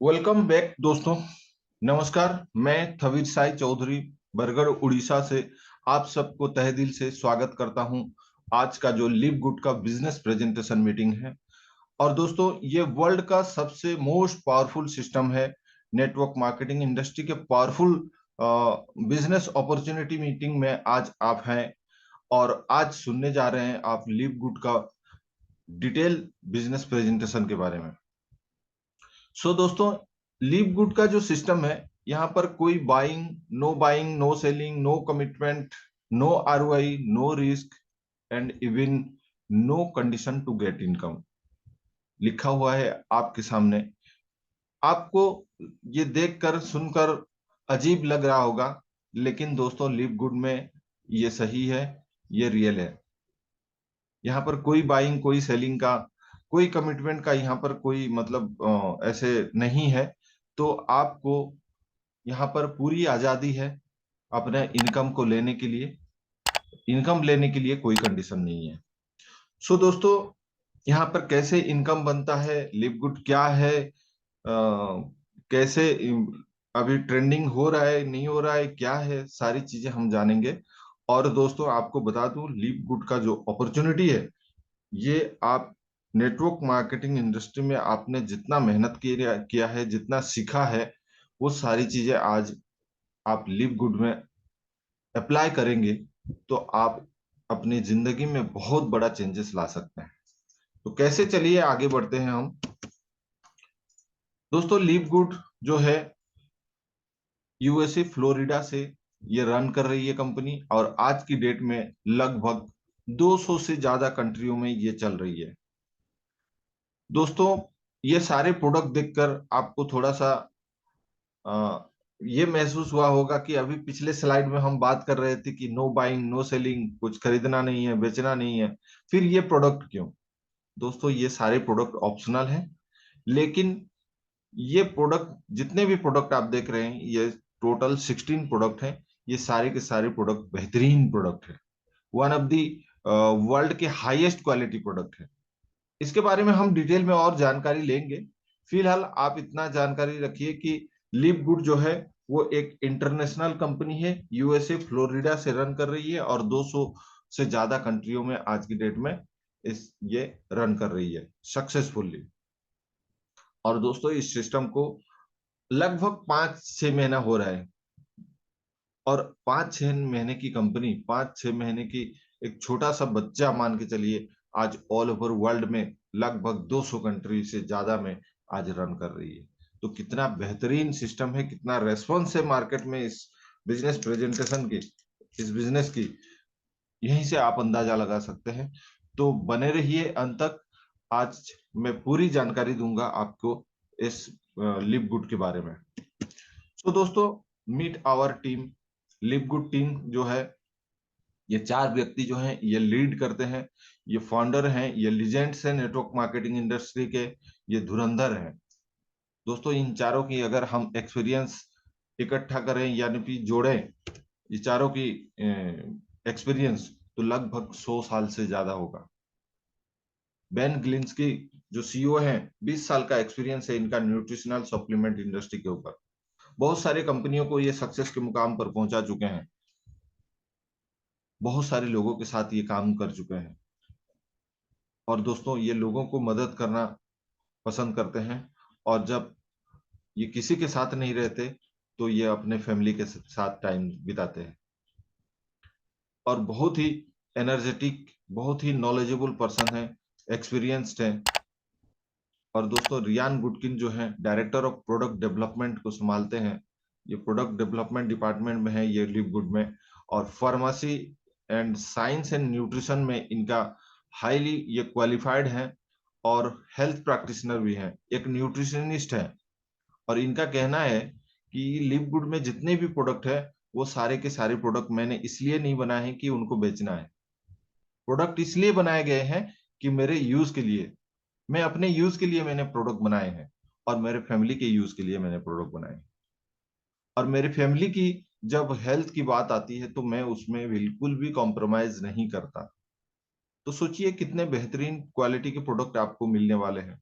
Welcome back दोस्तों। नमस्कार। मैं थवीर साई चौधरी बरगढ़ उड़ीसा से आप सबको तहे दिल से स्वागत करता हूं। आज का जो लिव गुड का बिजनेस प्रेजेंटेशन मीटिंग है, और दोस्तों ये वर्ल्ड का सबसे मोस्ट पावरफुल सिस्टम है। नेटवर्क मार्केटिंग इंडस्ट्री के पावरफुल बिजनेस अपॉर्चुनिटी मीटिंग में आज आप हैं, और आज सुनने जा रहे हैं आप लिव गुड का डिटेल बिजनेस प्रेजेंटेशन के बारे में। दोस्तों, लीव गुड का जो सिस्टम है, यहाँ पर कोई buying, no selling, no commitment, no ROI, no risk and even no condition to get income लिखा हुआ है आपके सामने। आपको ये देखकर सुनकर अजीब लग रहा होगा, लेकिन दोस्तों लिव गुड में ये सही है, ये रियल है। यहाँ पर कोई बाइंग, कोई सेलिंग का, कोई कमिटमेंट का यहाँ पर कोई मतलब ऐसे नहीं है। तो आपको यहाँ पर पूरी आजादी है अपने इनकम को लेने के लिए। इनकम लेने के लिए कोई कंडीशन नहीं है। दोस्तों, यहाँ पर कैसे इनकम बनता है, लिव गुड क्या है, कैसे अभी ट्रेंडिंग हो रहा है, नहीं हो रहा है, क्या है, सारी चीजें हम जानेंगे। और दोस्तों आपको बता दूं, लिव गुड का जो अपॉर्चुनिटी है, ये आप नेटवर्क मार्केटिंग इंडस्ट्री में आपने जितना मेहनत किया है, जितना सीखा है, वो सारी चीजें आज आप लिव गुड में अप्लाई करेंगे तो आप अपनी जिंदगी में बहुत बड़ा चेंजेस ला सकते हैं। तो कैसे, चलिए आगे बढ़ते हैं हम। दोस्तों, लिव गुड जो है यूएसए फ्लोरिडा से ये रन कर रही है कंपनी, और आज की डेट में लगभग 200 से ज्यादा कंट्रियों में ये चल रही है। दोस्तों, ये सारे प्रोडक्ट देखकर आपको थोड़ा सा अ, ये महसूस हुआ होगा कि अभी पिछले स्लाइड में हम बात कर रहे थे कि नो बाइंग, नो सेलिंग, कुछ खरीदना नहीं है, बेचना नहीं है, फिर ये प्रोडक्ट क्यों? दोस्तों, ये सारे प्रोडक्ट ऑप्शनल हैं, लेकिन ये प्रोडक्ट, जितने भी प्रोडक्ट आप देख रहे हैं, ये टोटल 16 प्रोडक्ट हैं। ये सारे के सारे प्रोडक्ट बेहतरीन प्रोडक्ट है, वन ऑफ दी वर्ल्ड के हाईएस्ट क्वालिटी प्रोडक्ट है। इसके बारे में हम डिटेल में और जानकारी लेंगे। फिलहाल आप इतना जानकारी रखिए कि लिव गुड जो है वो एक इंटरनेशनल कंपनी है, यूएसए फ्लोरिडा से रन कर रही है, और 200 से ज्यादा कंट्रियों में आज की डेट में इस ये रन कर रही है सक्सेसफुली। और दोस्तों, इस सिस्टम को लगभग 5-6 महीना हो रहा है, और 5-6 महीने की कंपनी, 5-6 महीने की एक छोटा सा बच्चा मान के चलिए, आज ऑल ओवर वर्ल्ड में लगभग 200 कंट्री से ज्यादा में आज रन कर रही है। तो कितना बेहतरीन सिस्टम है, कितना रेस्पॉन्स है मार्केट में इस बिजनेस प्रेजेंटेशन की, इस बिजनेस की, यहीं से आप अंदाजा लगा सकते हैं। तो बने रहिए अंत तक। आज मैं पूरी जानकारी दूंगा आपको इस लिव गुड के बारे में। दोस्तों, meet our team. Live good team जो है, ये 4 व्यक्ति जो हैं ये लीड करते हैं। ये फाउंडर हैं, ये लिजेंड्स हैं नेटवर्क मार्केटिंग इंडस्ट्री के, ये धुरंधर हैं। दोस्तों, इन चारों की अगर हम एक्सपीरियंस इकट्ठा करें, यानी कि जोड़ें ये चारों की एक्सपीरियंस, तो लगभग 100 साल से ज्यादा होगा। बेन ग्लिंस्की जो सीईओ हैं, 20 साल का एक्सपीरियंस है इनका न्यूट्रिशनल सप्लीमेंट इंडस्ट्री के ऊपर। बहुत सारी कंपनियों को ये सक्सेस के मुकाम पर पहुंचा चुके हैं, बहुत सारे लोगों के साथ ये काम कर चुके हैं। और दोस्तों, ये लोगों को मदद करना पसंद करते हैं, और जब ये किसी के साथ नहीं रहते तो ये अपने फैमिली के साथ टाइम बिताते हैं। और बहुत ही एनर्जेटिक, बहुत ही नॉलेजेबल पर्सन है, एक्सपीरियंस्ड है। और दोस्तों, रियान गुडकिन जो है डायरेक्टर ऑफ प्रोडक्ट डेवलपमेंट को संभालते हैं। ये प्रोडक्ट डेवलपमेंट डिपार्टमेंट में है ये लिव गुड में। और pharmacy and science and nutrition में इनका हाईली ये क्वालिफाइड है, और हेल्थ प्रैक्टिशनर भी हैं, एक न्यूट्रिशनिस्ट है। और इनका कहना है कि लिव गुड में जितने भी प्रोडक्ट है, वो सारे के सारे प्रोडक्ट मैंने इसलिए नहीं बनाए हैं कि उनको बेचना है। प्रोडक्ट इसलिए बनाए गए हैं कि मेरे यूज के लिए, मैं अपने यूज के लिए मैंने प्रोडक्ट बनाए हैं, और मेरे फैमिली के यूज के लिए मैंने प्रोडक्ट बनाए हैं। और मेरी फैमिली की जब हेल्थ की बात आती है तो मैं उसमें बिल्कुल भी कॉम्प्रोमाइज नहीं करता। तो सोचिए कितने बेहतरीन क्वालिटी के प्रोडक्ट आपको मिलने वाले हैं,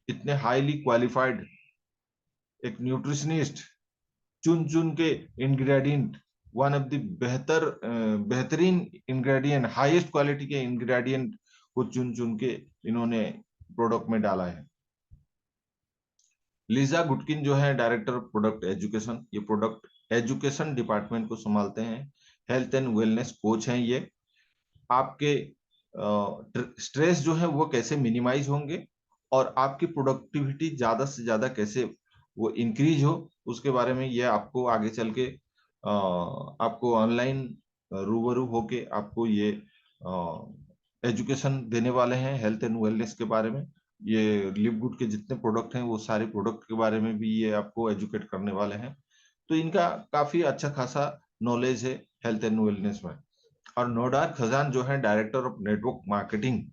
इतने हाईली क्वालिफाइड एक न्यूट्रिशनिस्ट चुन चुन के इंग्रेडिएंट, वन ऑफ द बेहतरीन इंग्रेडिएंट, हाईएस्ट क्वालिटी के इंग्रेडिएंट को चुन चुन के इन्होंने प्रोडक्ट में डाला है। लीजा गुटकिन जो है डायरेक्टर ऑफ प्रोडक्ट एजुकेशन, ये प्रोडक्ट एजुकेशन डिपार्टमेंट को संभालते हैं। हेल्थ एंड वेलनेस कोच हैं ये। आपके स्ट्रेस जो है वो कैसे मिनिमाइज होंगे और आपकी प्रोडक्टिविटी ज्यादा से ज्यादा कैसे वो इंक्रीज हो, उसके बारे में ये आपको आगे चल के आपको ऑनलाइन रूबरू होके आपको ये एजुकेशन देने वाले हैं हेल्थ एंड वेलनेस के बारे में। ये लिव गुड के जितने प्रोडक्ट हैं वो सारे प्रोडक्ट के बारे में भी ये आपको एजुकेट करने वाले हैं। तो इनका काफी अच्छा खासा नॉलेज है हेल्थ एंड वेलनेस में। और नोडार खजान जो है डायरेक्टर ऑफ नेटवर्क मार्केटिंग,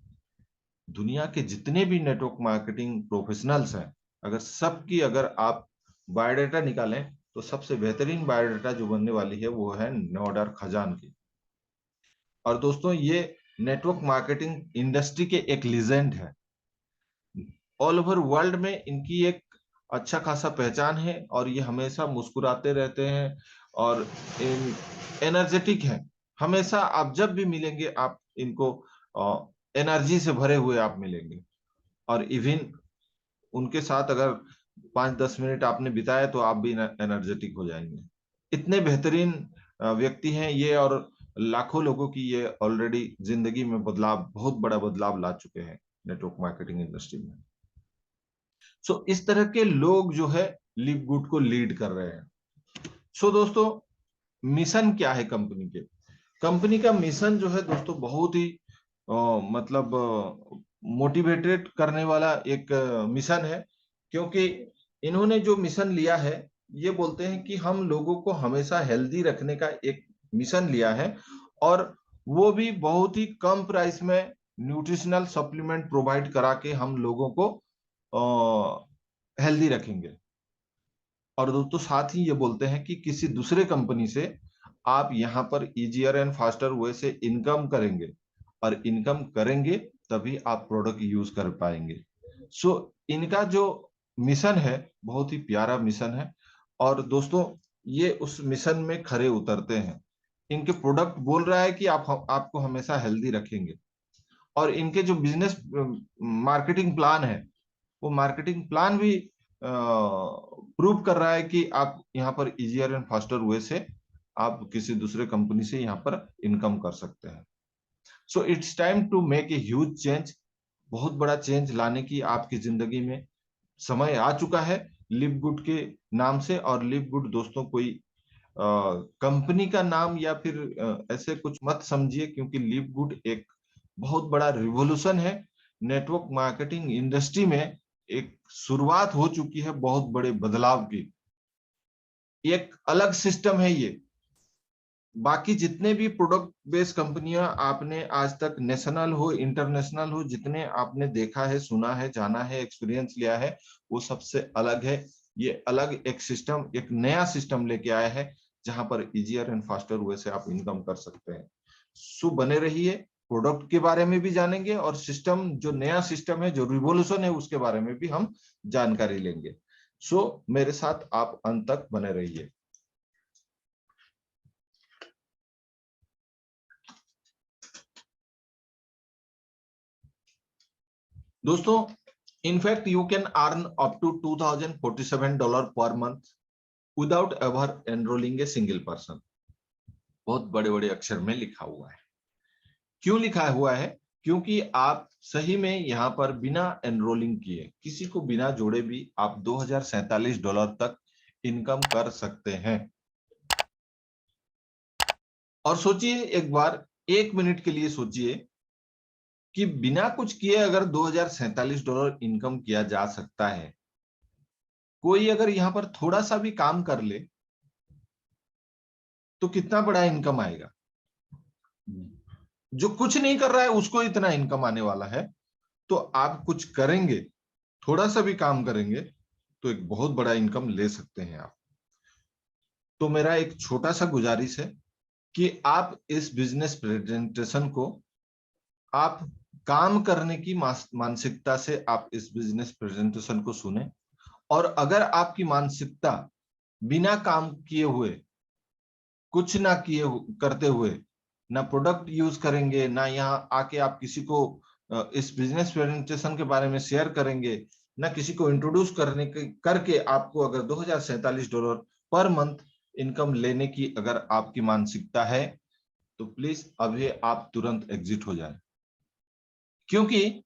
दुनिया के जितने भी नेटवर्क मार्केटिंग प्रोफेशनल्स हैं, अगर आप बायोडाटा निकालें तो सबसे बेहतरीन बायोडाटा जो बनने वाली है वो है नोडार खजान की। और दोस्तों ये नेटवर्क मार्केटिंग इंडस्ट्री के एक लीजेंड है। ऑल ओवर वर्ल्ड में इनकी एक अच्छा खासा पहचान है और ये हमेशा मुस्कुराते रहते हैं और एनर्जेटिक है। हमेशा आप जब भी मिलेंगे आप इनको एनर्जी से भरे हुए आप मिलेंगे। और इवन उनके साथ अगर 5-10 मिनट आपने बिताया तो आप भी एनर्जेटिक हो जाएंगे। इतने बेहतरीन व्यक्ति हैं ये और लाखों लोगों की ये ऑलरेडी जिंदगी में बदलाव, बहुत बड़ा बदलाव ला चुके हैं नेटवर्क मार्केटिंग इंडस्ट्री में। सो इस तरह के लोग जो है लिव गुड को लीड कर रहे हैं। सो दोस्तों मिशन क्या है कंपनी के? कंपनी का मिशन जो है दोस्तों बहुत ही मतलब मोटिवेटेड करने वाला एक मिशन है। क्योंकि इन्होंने जो मिशन लिया है ये बोलते हैं कि हम लोगों को हमेशा हेल्दी रखने का एक मिशन लिया है और वो भी बहुत ही कम प्राइस में न्यूट्रिशनल सप्लीमेंट प्रोवाइड करा के हम लोगों को हेल्दी रखेंगे। और दोस्तों साथ ही ये बोलते हैं कि किसी दूसरे कंपनी से आप यहाँ पर इजियर एंड फास्टर वे से इनकम करेंगे और इनकम करेंगे तभी आप प्रोडक्ट यूज कर पाएंगे। सो इनका जो मिशन है बहुत ही प्यारा मिशन है और दोस्तों ये उस मिशन में खरे उतरते हैं। इनके प्रोडक्ट बोल रहा है कि आपको हमेशा हेल्दी रखेंगे और इनके जो बिजनेस मार्केटिंग प्लान है वो मार्केटिंग प्लान भी प्रूव कर रहा है कि आप यहाँ पर इजियर एंड फास्टर वे से आप किसी दूसरे कंपनी से यहाँ पर इनकम कर सकते हैं। So it's time to make a huge change. बहुत बड़ा चेंज लाने की आपकी जिंदगी में समय आ चुका है लिव गुड के नाम से। और लिव गुड दोस्तों कोई कंपनी का नाम या फिर ऐसे कुछ मत समझिए, क्योंकि लिव गुड एक बहुत बड़ा रिवॉल्यूशन है नेटवर्क मार्केटिंग इंडस्ट्री में। एक शुरुआत हो चुकी है बहुत बड़े बदलाव की। एक अलग सिस्टम है ये। बाकी जितने भी प्रोडक्ट बेस्ड कंपनियां आपने आज तक नेशनल हो इंटरनेशनल हो जितने आपने देखा है, सुना है, जाना है, एक्सपीरियंस लिया है, वो सबसे अलग है। ये अलग एक सिस्टम, एक नया सिस्टम लेके आया है जहां पर इजियर एंड फास्टर वे से आप इनकम कर सकते हैं। सो बने रहिए, प्रोडक्ट के बारे में भी जानेंगे और सिस्टम, जो नया सिस्टम है, जो रिवॉल्यूशन है, उसके बारे में भी हम जानकारी लेंगे। सो मेरे साथ आप अंत तक बने रहिए। दोस्तों in fact you can earn up to $2047 per month without ever enrolling a single person. बहुत बड़े बड़े अक्षर में लिखा हुआ है। क्यों लिखा हुआ है? क्योंकि आप सही में यहाँ पर बिना एनरोलिंग किए, किसी को बिना जोड़े भी आप $2047 तक इनकम कर सकते हैं। और सोचिए एक बार, 1 मिनट के लिए सोचिए कि बिना कुछ किए अगर $2047 इनकम किया जा सकता है। कोई अगर यहाँ पर थोड़ा सा भी काम कर ले तो कितना बड़ा इनकम आएगा। जो कुछ नहीं कर रहा है उसको इतना इनकम आने वाला है, तो आप कुछ करेंगे, थोड़ा सा भी काम करेंगे तो एक बहुत बड़ा इनकम ले सकते हैं आप। तो मेरा एक छोटा सा गुजारिश है कि आप इस बिजनेस प्रेजेंटेशन को आप काम करने की मानसिकता से आप इस बिजनेस प्रेजेंटेशन को सुने और अगर आपकी मानसिकता बिना काम किए हुए, कुछ ना करते हुए, ना प्रोडक्ट यूज करेंगे, ना यहाँ आके आप किसी को इस बिजनेस प्रेजेंटेशन के बारे में शेयर करेंगे, ना किसी को इंट्रोड्यूस करके आपको अगर $2047 पर मंथ इनकम लेने की अगर आपकी मानसिकता है, तो प्लीज अभी आप तुरंत एग्जिट हो जाए। क्योंकि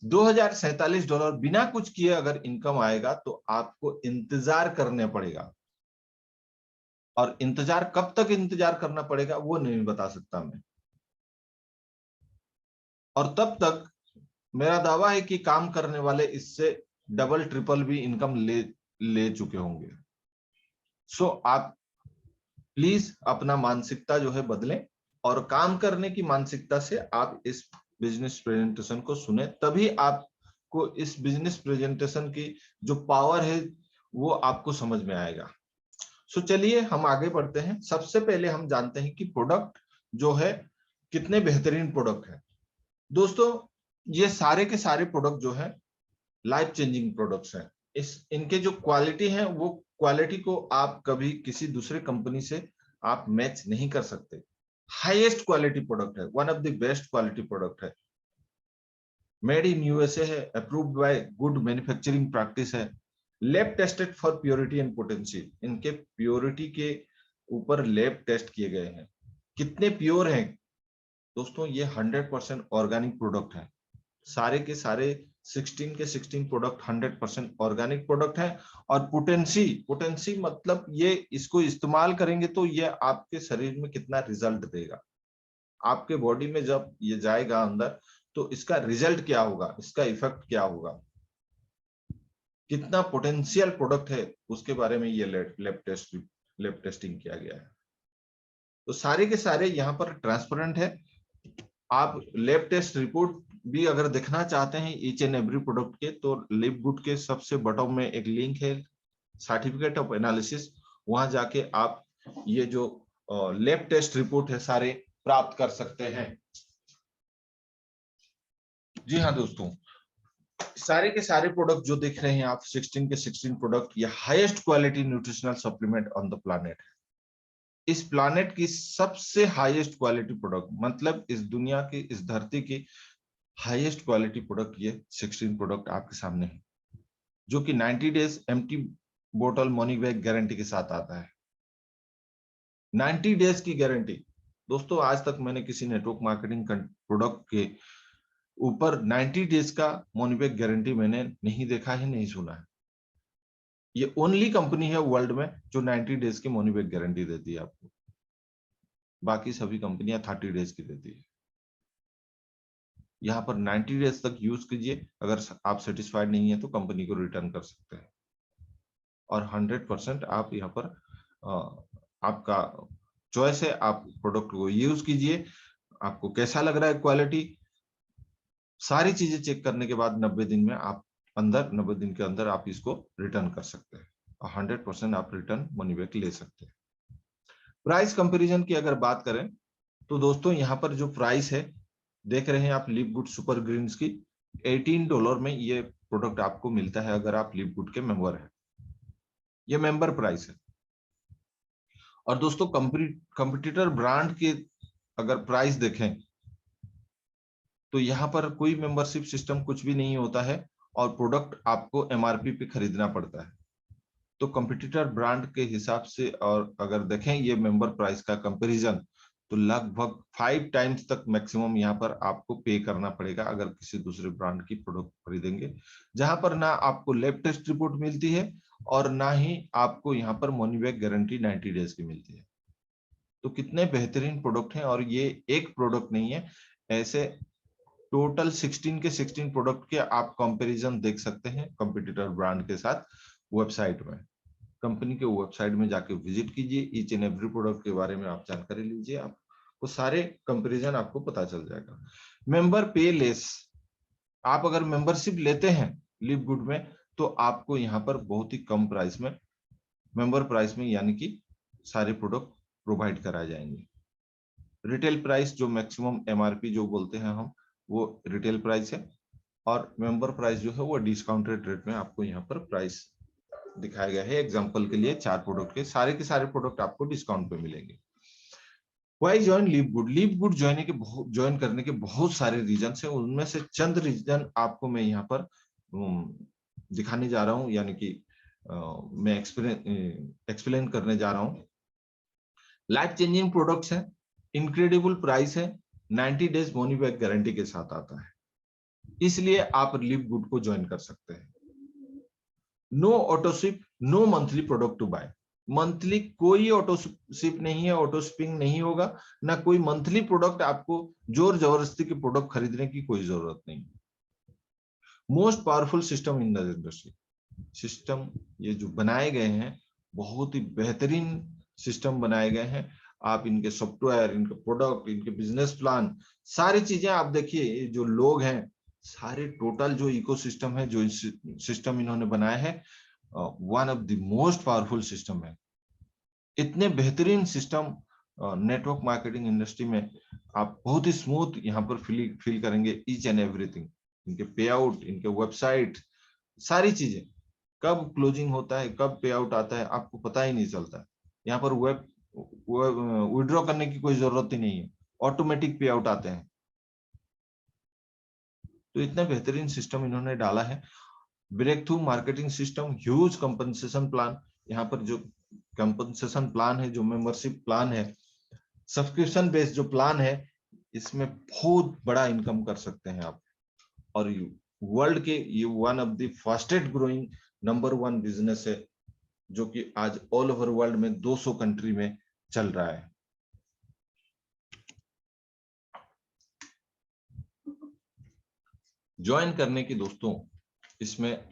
$2047 बिना कुछ किए अगर इनकम आएगा तो आपको इंतजार करने पड़ेगा, और इंतजार कब तक इंतजार करना पड़ेगा वो नहीं बता सकता मैं। और तब तक मेरा दावा है कि काम करने वाले इससे डबल ट्रिपल भी इनकम ले चुके होंगे। सो आप प्लीज अपना मानसिकता जो है बदलें, और काम करने की मानसिकता से आप इस बिजनेस प्रेजेंटेशन को सुने, तभी आपको इस बिजनेस प्रेजेंटेशन की जो पावर है वो आपको समझ में आएगा। सो चलिए हम आगे बढ़ते हैं। सबसे पहले हम जानते हैं कि प्रोडक्ट जो है कितने बेहतरीन प्रोडक्ट है। दोस्तों, ये सारे के सारे प्रोडक्ट जो है लाइफ चेंजिंग प्रोडक्ट्स हैं। इनके जो क्वालिटी है वो क्वालिटी को आप कभी किसी दूसरे कंपनी से आप मैच नहीं कर सकते। हाईएस्ट क्वालिटी प्रोडक्ट है, one of the best quality product है, मेड इन यूएसए है, approved by good manufacturing practice है, lab tested for purity and potency. इनके प्योरिटी के ऊपर लैब टेस्ट किए गए हैं। कितने प्योर हैं दोस्तों? ये 100% ऑर्गेनिक प्रोडक्ट है। सारे के सारे 16 के 16 प्रोडक्ट 100% ऑर्गेनिक प्रोडक्ट है। और पोटेंसी मतलब ये इसको इस्तेमाल करेंगे तो ये आपके शरीर में कितना रिजल्ट देगा, आपके बॉडी में जब ये जाएगा अंदर तो इसका रिजल्ट क्या होगा, इसका इफेक्ट क्या होगा, कितना पोटेंशियल प्रोडक्ट है, उसके बारे में ये लैब टेस्टिंग किया गया है। तो सारे के सारे यहाँ पर ट्रांसपेरेंट है। आप लैब टेस्ट रिपोर्ट भी अगर देखना चाहते हैं ईच एंड एवरी प्रोडक्ट के, तो लिव गुड के सबसे बॉटम में एक लिंक है, सर्टिफिकेट ऑफ एनालिसिस। वहां जाके आप ये जो लैब टेस्ट रिपोर्ट है सारे प्राप्त कर सकते हैं। जी हाँ दोस्तों, सारे के सारे प्रोडक्ट जो देख रहे हैं आप, 16 के 16 प्रोडक्ट, ये highest quality nutritional supplement on the planet है। इस प्लैनेट की सबसे हाईएस्ट क्वालिटी प्रोडक्ट, मतलब इस दुनिया की, इस धरती की हाईएस्ट क्वालिटी प्रोडक्ट, ये 16 प्रोडक्ट आपके सामने है, जो कि 90 डेज एम्प्टी बोतल मनी बैग गारंटी के साथ आता है। 90 डेज की गारंटी। दोस्तों, आज तक मैंने किसी नेटवर्क मार्केटिंग प्रोडक्ट के ऊपर 90 डेज का मनी बैग गारंटी मैंने नहीं देखा है, नहीं सुना है। ये ओनली कंपनी है वर्ल्ड में जो 90 डेज की मनी बैग गारंटी देती है आपको। बाकी सभी कंपनियां 30 डेज की देती है। यहाँ पर 90 डेज तक यूज कीजिए, अगर आप सेटिस्फाइड नहीं है तो कंपनी को रिटर्न कर सकते हैं। और 100% आप यहाँ पर आपका चॉइस है, आप प्रोडक्ट को यूज कीजिए, आपको कैसा लग रहा है, क्वालिटी, सारी चीजें चेक करने के बाद 90 दिन में आप 90 दिन के अंदर आप इसको रिटर्न कर सकते हैं, और 100% आप रिटर्न मनी बैक ले सकते हैं। प्राइस कंपैरिजन की अगर बात करें तो दोस्तों, यहाँ पर जो प्राइस है देख रहे हैं आप, लिव गुड सुपर ग्रीन्स की $18 में ये प्रोडक्ट आपको मिलता है अगर आप लिव गुड के मेंबर हैं। ये मेंबर प्राइस है। और दोस्तों, कंपटीटर ब्रांड के अगर प्राइस देखें तो यहाँ पर कोई मेंबरशिप सिस्टम कुछ भी नहीं होता है, और प्रोडक्ट आपको एमआरपी पे खरीदना पड़ता है। तो कंपटीटर ब्रांड के हिसाब से और अगर देखें ये मेंबर प्राइस का कंपैरिजन, तो लगभग 5 टाइम्स तक मैक्सिमम यहाँ पर आपको पे करना पड़ेगा अगर किसी दूसरे ब्रांड की प्रोडक्ट खरीदेंगे, जहां पर ना आपको लैब टेस्ट रिपोर्ट मिलती है और ना ही आपको यहाँ पर मनी बैक गारंटी 90 डेज की मिलती है। तो कितने बेहतरीन प्रोडक्ट हैं, और ये एक प्रोडक्ट नहीं है, ऐसे टोटल 16 के 16 प्रोडक्ट के आप कंपैरिजन देख सकते हैं कंपटीटर ब्रांड के साथ वेबसाइट में। कंपनी के वेबसाइट में जाके विजिट कीजिए, ईच एंड एवरी प्रोडक्ट के बारे में आप जानकारी लीजिए, आपको सारे कंपैरिजन आपको पता चल जाएगा। मेंबर पे लेस, आप अगर मेंबरशिप लेते हैं लिव गुड में तो आपको यहाँ पर बहुत ही कम प्राइस में, मेंबर प्राइस में, यानी कि सारे प्रोडक्ट प्रोवाइड कराए जाएंगे। रिटेल प्राइस जो मैक्सिमम एमआरपी जो बोलते हैं हम, वो रिटेल प्राइस है, और मेंबर प्राइस जो है वो डिस्काउंटेड रेट में आपको यहाँ पर प्राइस दिखाया गया है एग्जांपल के लिए 4 प्रोडक्ट के सारे प्रोडक्ट आपको डिस्काउंट पे मिलेंगे। Why join LiveGood? LiveGood join करने के बहुत सारे रीजन है, उनमें से चंद रीजन आपको मैं यहाँ पर दिखाने जा रहा हूँ, यानी कि मैं एक्सप्लेन करने जा रहा हूँ। लाइफ चेंजिंग प्रोडक्ट्स है, इनक्रेडिबल प्राइस है, 90 डेज मनी बैक गारंटी के साथ आता है, इसलिए आप लिवगुड को ज्वाइन कर सकते हैं। No autoship, no monthly product to buy. Monthly कोई ऑटोशिप नहीं है, ऑटो शिपिंग नहीं होगा, ना कोई मंथली प्रोडक्ट, आपको जोर जबरदस्ती के प्रोडक्ट खरीदने की कोई जरूरत नहीं। Most powerful system in the industry. System ये जो बनाए गए हैं बहुत ही बेहतरीन सिस्टम बनाए गए हैं। आप इनके सॉफ्टवेयर, इनके प्रोडक्ट, इनके बिजनेस प्लान, सारी चीजें आप देखिए, जो लोग हैं सारे टोटल जो इकोसिस्टम है, जो सिस्टम इन्होंने बनाया है, one of the most powerful system है। इतने बेहतरीन सिस्टम नेटवर्क मार्केटिंग इंडस्ट्री में आप बहुत ही स्मूथ यहाँ पर फील करेंगे ईच एंड एवरीथिंग। इनके पे आउट, इनके वेबसाइट, सारी चीजें, कब क्लोजिंग होता है, कब पे आउट आता है, आपको पता ही नहीं चलता। यहाँ पर वेब विड्रॉ करने की कोई जरूरत ही नहीं है, ऑटोमेटिक पे आउट आते हैं। तो इतना बेहतरीन सिस्टम इन्होंने डाला है। Breakthrough marketing system, huge compensation plan. यहाँ पर जो कंपनसेशन प्लान है, जो मेंबरशिप प्लान है, सब्सक्रिप्शन बेस्ड जो प्लान है, इसमें बहुत बड़ा इनकम कर सकते हैं आप। और वर्ल्ड के ये one of the fastest growing number 1 business है, जो कि आज ऑल ओवर वर्ल्ड में 200 कंट्री में चल रहा है। ज्वाइन करने की दोस्तों इसमें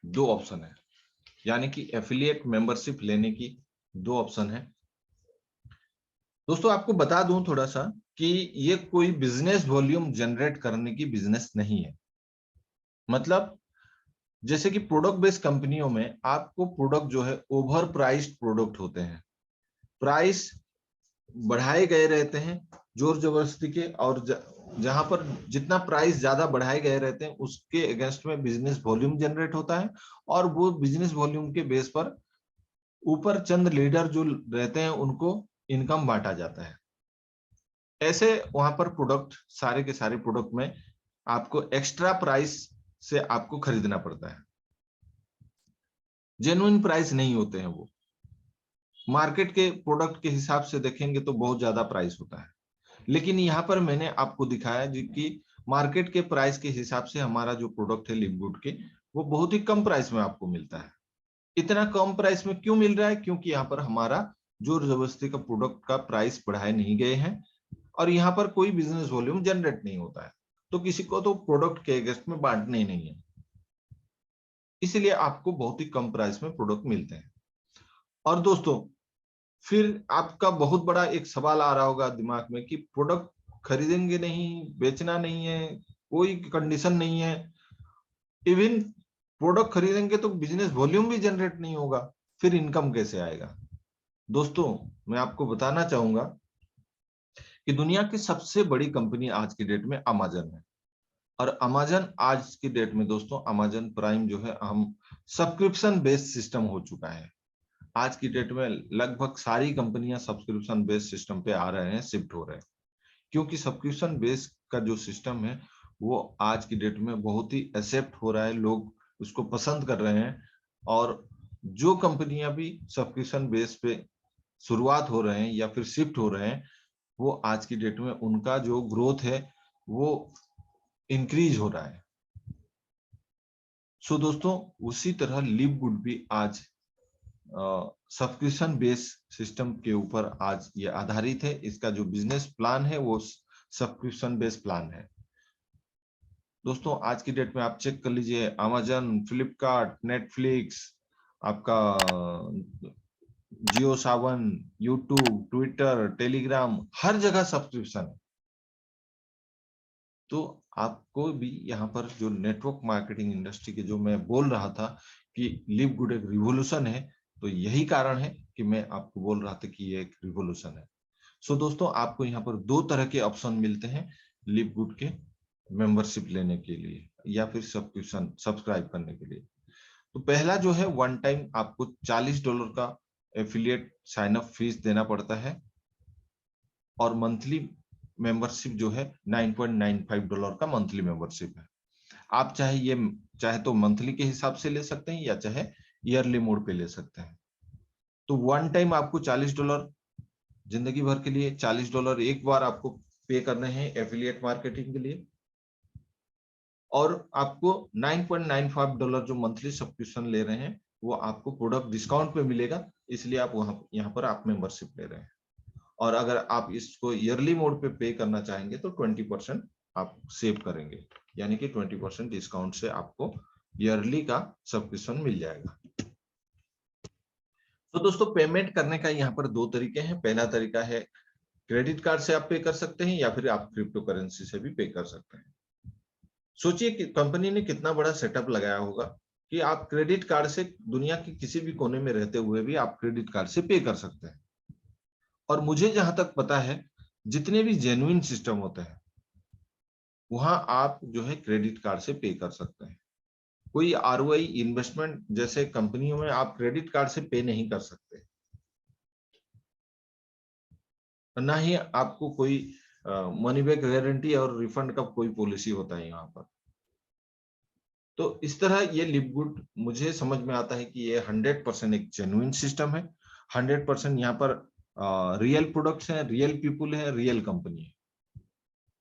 2 ऑप्शन है, यानी कि एफिलिएट मेंबरशिप लेने की 2 ऑप्शन है। दोस्तों आपको बता दूं थोड़ा सा कि ये कोई बिजनेस वॉल्यूम जनरेट करने की बिजनेस नहीं है। मतलब जैसे कि प्रोडक्ट बेस्ड कंपनियों में आपको प्रोडक्ट जो है ओवर प्राइस्ड प्रोडक्ट होते हैं, प्राइस बढ़ाए गए रहते हैं जोर जबरदस्ती के, और जहां पर जितना प्राइस ज्यादा बढ़ाए गए रहते हैं उसके अगेंस्ट में बिजनेस वॉल्यूम जनरेट होता है, और वो बिजनेस वॉल्यूम के बेस पर ऊपर चंद लीडर जो रहते हैं उनको इनकम बांटा जाता है। ऐसे वहां पर प्रोडक्ट, सारे के सारे प्रोडक्ट में आपको एक्स्ट्रा प्राइस से आपको खरीदना पड़ता है, जेन्युइन प्राइस नहीं होते हैं वो। मार्केट के प्रोडक्ट के हिसाब से देखेंगे तो बहुत ज्यादा प्राइस होता है, लेकिन यहाँ पर मैंने आपको दिखाया जी कि मार्केट के प्राइस के हिसाब से हमारा जो प्रोडक्ट है लिवगुड के, वो बहुत ही कम प्राइस में आपको मिलता है। इतना कम प्राइस में क्यों मिल रहा है? क्योंकि यहाँ पर हमारा जोर जबरदस्ती का प्रोडक्ट का प्राइस बढ़ाए नहीं गए हैं, और यहाँ पर कोई बिजनेस वॉल्यूम जनरेट नहीं होता है, तो किसी को तो प्रोडक्ट के अगेंस्ट में बांटने ही नहीं है, इसलिए आपको बहुत ही कम प्राइस में प्रोडक्ट मिलते हैं। और दोस्तों फिर आपका बहुत बड़ा एक सवाल आ रहा होगा दिमाग में कि प्रोडक्ट खरीदेंगे नहीं, बेचना नहीं है, कोई कंडीशन नहीं है, इवन प्रोडक्ट खरीदेंगे तो बिजनेस वॉल्यूम भी जनरेट नहीं होगा, फिर इनकम कैसे आएगा? दोस्तों मैं आपको बताना चाहूंगा कि दुनिया की सबसे बड़ी कंपनी आज की डेट में अमेजन है, और अमेजन आज की डेट में दोस्तों अमेजन प्राइम जो है हम सब्सक्रिप्शन बेस्ड सिस्टम हो चुका है। आज की डेट में लगभग सारी कंपनियां सब्सक्रिप्शन बेस्ड सिस्टम पे आ रहे हैं, शिफ्ट हो रहे हैं, क्योंकि सब्सक्रिप्शन बेस्ड का जो सिस्टम है वो आज की डेट में बहुत ही एक्सेप्ट हो रहा है, लोग उसको पसंद कर रहे हैं। और जो कंपनियां भी सब्सक्रिप्शन बेस पे शुरुआत हो रहे हैं या फिर शिफ्ट हो रहे हैं, वो आज की डेट में उनका जो ग्रोथ है वो इंक्रीज हो रहा है। सो दोस्तों उसी तरह लिवगुड भी आज सब्सक्रिप्शन बेस्ड सिस्टम के ऊपर आज ये आधारित है। इसका जो बिजनेस प्लान है वो सब्सक्रिप्शन बेस्ड प्लान है। दोस्तों आज की डेट में आप चेक कर लीजिए, अमेजन, फ्लिपकार्ट, नेटफ्लिक्स, आपका जियो सावन, यूट्यूब, ट्विटर, टेलीग्राम, हर जगह सब्सक्रिप्शन है। तो आपको भी यहाँ पर जो नेटवर्क मार्केटिंग इंडस्ट्री के जो मैं बोल रहा था कि लिवगुड एक रिवॉल्यूशन है, तो यही कारण है कि मैं आपको बोल रहा था कि ये एक रिवॉल्यूशन है। सो दोस्तों आपको यहाँ पर 2 तरह के ऑप्शन मिलते हैं लिवगुड के मेंबरशिप लेने के लिए या फिर सब्सक्रिप्शन सब्सक्राइब करने के लिए। तो पहला जो है वन टाइम आपको $40 का एफिलिएट साइन अप फीस देना पड़ता है और मंथली मेंबरशिप जो है $9.95 का मंथली मेंबरशिप है। आप चाहे तो मंथली के हिसाब से ले सकते हैं या चाहे ईयरली मोड पे ले सकते हैं। तो वन टाइम आपको $40 जिंदगी भर के लिए $40 एक बार आपको पे करने हैं एफिलिएट मार्केटिंग के लिए, और आपको $9.95 जो मंथली सब्सक्रिप्शन ले रहे हैं वो आपको प्रोडक्ट डिस्काउंट पे मिलेगा, इसलिए आप यहाँ पर आप मेंबरशिप ले रहे हैं। और अगर आप इसको ईयरली मोड पे पे करना चाहेंगे तो 20% आप सेव करेंगे, यानी कि 20% डिस्काउंट से आपको ईयरली का सब्सक्रिप्शन मिल जाएगा। तो दोस्तों पेमेंट करने का यहाँ पर दो तरीके हैं। पहला तरीका है क्रेडिट कार्ड से आप पे कर सकते हैं या फिर आप क्रिप्टो करेंसी से भी पे कर सकते हैं। सोचिए कि कंपनी ने कितना बड़ा सेटअप लगाया होगा कि आप क्रेडिट कार्ड से दुनिया के किसी भी कोने में रहते हुए भी आप क्रेडिट कार्ड से पे कर सकते हैं। और मुझे जहां तक पता है जितने भी जेन्युइन सिस्टम होते हैं वहां आप जो है क्रेडिट कार्ड से पे कर सकते हैं। कोई आरओआई इन्वेस्टमेंट जैसे कंपनियों में आप क्रेडिट कार्ड से पे नहीं कर सकते, ना ही आपको कोई मनी बैक गारंटी और रिफंड का कोई पॉलिसी होता है यहाँ पर। तो इस तरह ये लिवगुड मुझे समझ में आता है कि ये 100% एक जेन्युइन सिस्टम है। 100% यहाँ पर रियल प्रोडक्ट्स हैं, रियल पीपुल है, रियल कंपनी है।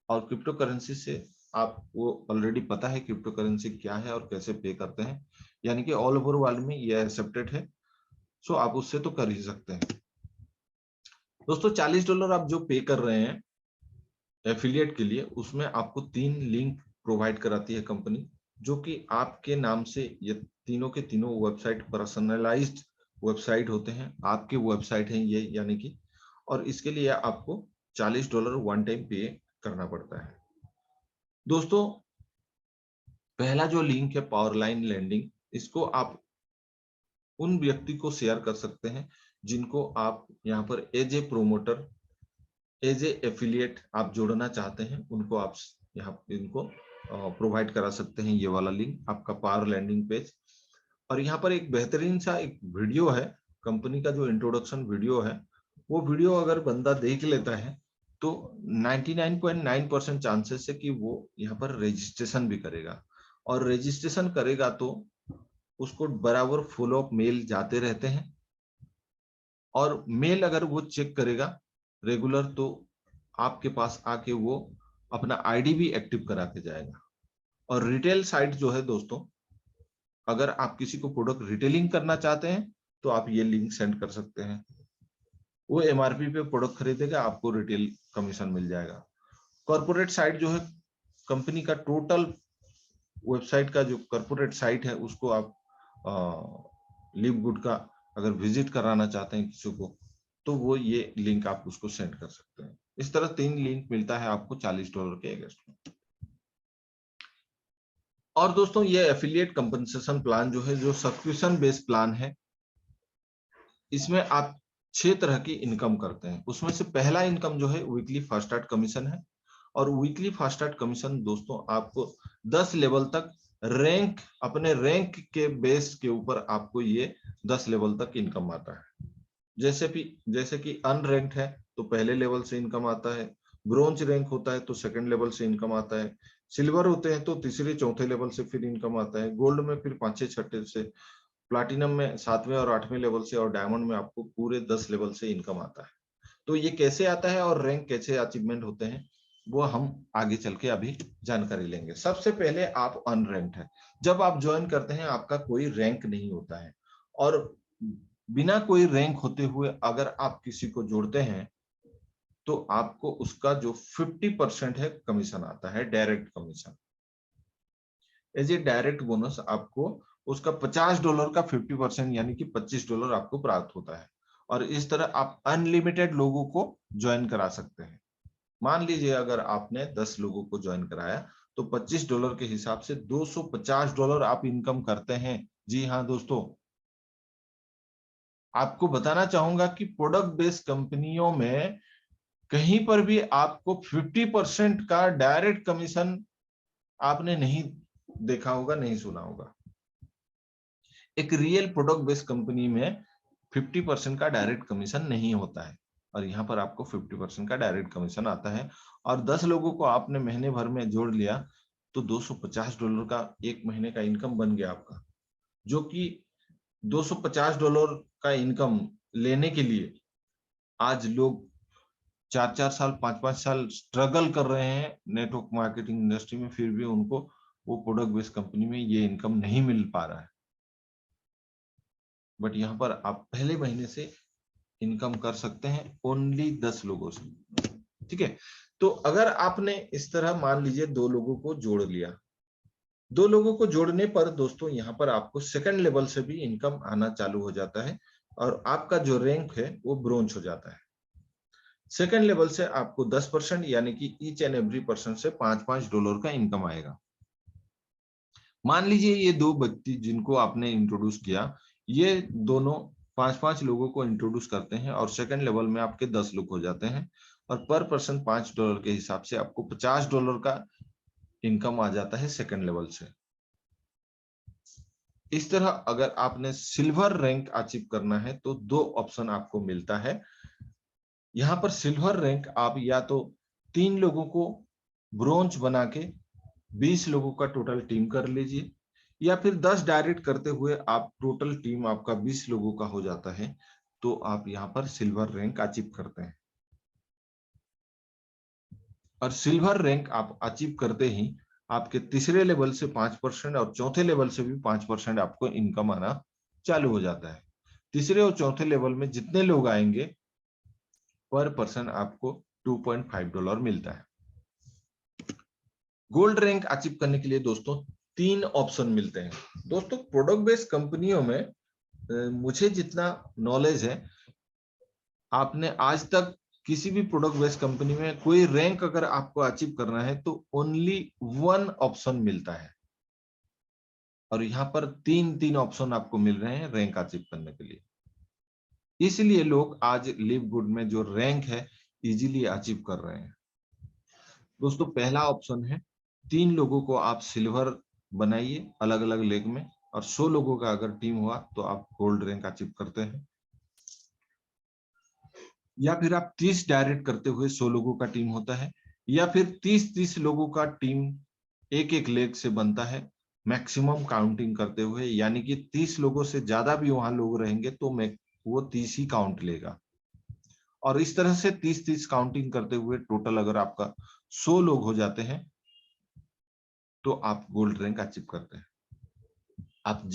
और क्रिप्टो करेंसी से आपको ऑलरेडी पता है क्रिप्टो करेंसी क्या है और कैसे पे करते हैं, यानी कि ऑल ओवर वर्ल्ड में ये एक्सेप्टेड है। सो आप उससे तो कर ही सकते हैं। दोस्तों $40 आप जो पे कर रहे हैं एफिलिएट के लिए, उसमें आपको 3 लिंक प्रोवाइड कराती है कंपनी, जो कि आपके नाम से ये तीनों के तीनों वेबसाइट पर्सनलाइज्ड वेबसाइट होते हैं, आपके वेबसाइट हैं ये, यानी कि, और इसके लिए आपको $40 वन टाइम पे करना पड़ता है। दोस्तों पहला जो लिंक है पावरलाइन लैंडिंग, इसको आप उन व्यक्ति को शेयर कर सकते हैं जिनको आप यहाँ पर as a promoter, as a affiliate आप जोड़ना चाहते हैं, उनको आप यहाँ इनको प्रोवाइड करा सकते हैं। ये वाला लिंक आपका पावर लैंडिंग पेज। और यहाँ पर एक बेहतरीन सा एक वीडियो है, कंपनी का जो इंट्रोडक्शन वीडियो है, वो वीडियो अगर बंदा देख लेता है तो 99.9% चांसेस है कि वो यहाँ पर रजिस्ट्रेशन भी करेगा। और रजिस्ट्रेशन करेगा तो उसको बराबर फॉलो अप मेल जाते रहते हैं, और मेल अगर वो चेक करेगा रेगुलर तो आपके पास आके वो अपना आईडी भी एक्टिव करा के जाएगा। और रिटेल साइट जो है दोस्तों, अगर आप किसी को प्रोडक्ट रिटेलिंग करना चाहते हैं तो आप ये लिंक सेंड कर सकते हैं। वो एमआरपी पे प्रोडक्ट खरीदेगा, आपको रिटेल कमीशन मिल जाएगा। कॉर्पोरेट साइट जो है, कंपनी का टोटल वेबसाइट का जो कॉर्पोरेट साइट है उसको आप लिवगुड का अगर विजिट कराना चाहते हैं किसी को तो वो ये लिंक आप उसको सेंड कर सकते हैं। इस तरह 3 लिंक मिलता है आपको $40 के अगेंस्ट में। और दोस्तों ये एफिलिएट कंपनसेशन प्लान जो है, जो सब्सक्रिप्शन बेस्ड प्लान है, इसमें आप 6 तरह की इनकम करते हैं। उसमें से पहला इनकम जो है वीकली फास्ट स्टार्ट कमीशन है। और वीकली फास्ट स्टार्ट कमीशन दोस्तों आपको 10 लेवल तक रैंक, अपने रैंक के बेस के ऊपर आपको ये 10 लेवल तक इनकम आता है। जैसे कि अनरैंक्ड है तो पहले लेवल से इनकम आता है, ब्रोंज रैंक होता है तो सेकंड लेवल से इनकम आता है, सिल्वर होते हैं तो तीसरे चौथे लेवल से फिर इनकम आता है, गोल्ड में फिर 5वें छठे से, प्लाटिनम में 7वें और 8वें लेवल से, और डायमंड में आपको पूरे 10 लेवल से इनकम आता है। तो ये कैसे आता है और रैंक कैसे अचीवमेंट होते हैं वो हम आगे चल के अभी जानकारी लेंगे। सबसे पहले आप अनरैंक्ड है। जब आप ज्वाइन करते हैं आपका कोई रैंक नहीं होता है, और बिना कोई रैंक होते हुए अगर आप किसी को जोड़ते हैं तो आपको उसका जो 50% है कमीशन आता है, direct commission. As a direct bonus आपको उसका $50 का 50% यानी कि $25 आपको प्राप्त होता है। और इस तरह आप अनलिमिटेड लोगों को ज्वाइन करा सकते हैं। मान लीजिए अगर आपने 10 लोगों को ज्वाइन कराया तो $25 के हिसाब से $250 आप इनकम करते हैं। जी हाँ दोस्तों, आपको बताना चाहूंगा कि प्रोडक्ट बेस्ड कंपनियों में कहीं पर भी आपको 50% का डायरेक्ट कमीशन आपने नहीं देखा होगा, नहीं सुना होगा। एक रियल प्रोडक्ट बेस्ड कंपनी में 50% का डायरेक्ट कमीशन नहीं होता है, और यहाँ पर आपको 50% का डायरेक्ट कमीशन आता है। और 10 लोगों को आपने महीने भर में जोड़ लिया तो $250 का एक महीने का इनकम बन गया आपका, जो कि $250 का इनकम लेने के लिए आज लोग 4-4 साल 5-5 साल स्ट्रगल कर रहे हैं नेटवर्क मार्केटिंग इंडस्ट्री में, फिर भी उनको वो प्रोडक्ट बेस्ड कंपनी में ये इनकम नहीं मिल पा रहा है। बट यहाँ पर आप पहले महीने से इनकम कर सकते हैं ओनली 10 लोगों से। ठीक है, तो अगर आपने इस तरह मान लीजिए 2 लोगों को जोड़ लिया, 2 लोगों को जोड़ने पर दोस्तों यहाँ पर आपको सेकंड लेवल से भी इनकम आना चालू हो जाता है, और आपका जो रैंक है वो ब्रोंज हो जाता है। सेकंड लेवल से आपको 10% यानी कि ईच एंड एवरी पर्सन से $5-5 का इनकम आएगा। मान लीजिए ये 2 व्यक्ति जिनको आपने इंट्रोड्यूस किया, ये दोनों 5-5 लोगों को इंट्रोड्यूस करते हैं और सेकंड लेवल में आपके 10 लोग हो जाते हैं, और पर पर्सन $5 के हिसाब से आपको $50 का इनकम आ जाता है सेकंड लेवल से। इस तरह अगर आपने सिल्वर रैंक अचीव करना है तो 2 ऑप्शन आपको मिलता है। यहाँ पर सिल्वर रैंक आप या तो 3 लोगों को ब्रोंज बना के 20 लोगों का टोटल टीम कर लीजिए, या फिर 10 डायरेक्ट करते हुए आप टोटल टीम आपका 20 लोगों का हो जाता है, तो आप यहाँ पर सिल्वर रैंक अचीव करते हैं। और सिल्वर रैंक आप अचीव करते ही आपके तीसरे लेवल से 5% और चौथे लेवल से भी 5% आपको इनकम आना चालू हो जाता है। तीसरे और चौथे लेवल में जितने लोग आएंगे पर पर्सन आपको $2.5 मिलता है। गोल्ड रैंक अचीव करने के लिए दोस्तों 3 ऑप्शन मिलते हैं। दोस्तों प्रोडक्ट बेस्ड कंपनियों में मुझे जितना नॉलेज है, आपने आज तक किसी भी प्रोडक्ट बेस्ड कंपनी में कोई रैंक अगर आपको अचीव करना है तो ओनली 1 ऑप्शन मिलता है, और यहाँ पर 3 ऑप्शन आपको मिल रहे हैं रैंक अचीव करने के लिए। इसलिए लोग आज लिव गुड में जो रैंक है इजीली अचीव कर रहे हैं। दोस्तों पहला ऑप्शन है 3 लोगों को आप सिल्वर बनाइए अलग अलग लेग में, और 100 लोगों का अगर टीम हुआ तो आप गोल्ड रैंक अचीव करते हैं। या फिर आप 30 डायरेक्ट करते हुए 100 लोगों का टीम होता है, या फिर 30 लोगों का टीम एक एक लेग से बनता है मैक्सिमम काउंटिंग करते हुए, यानी कि 30 लोगों से ज्यादा भी वहां लोग रहेंगे तो वो 30 ही काउंट लेगा। और इस तरह से 30 काउंटिंग करते हुए टोटल अगर आपका 100 लोग हो जाते हैं तो आप गोल्ड रैंक अचीव करते हैं। आप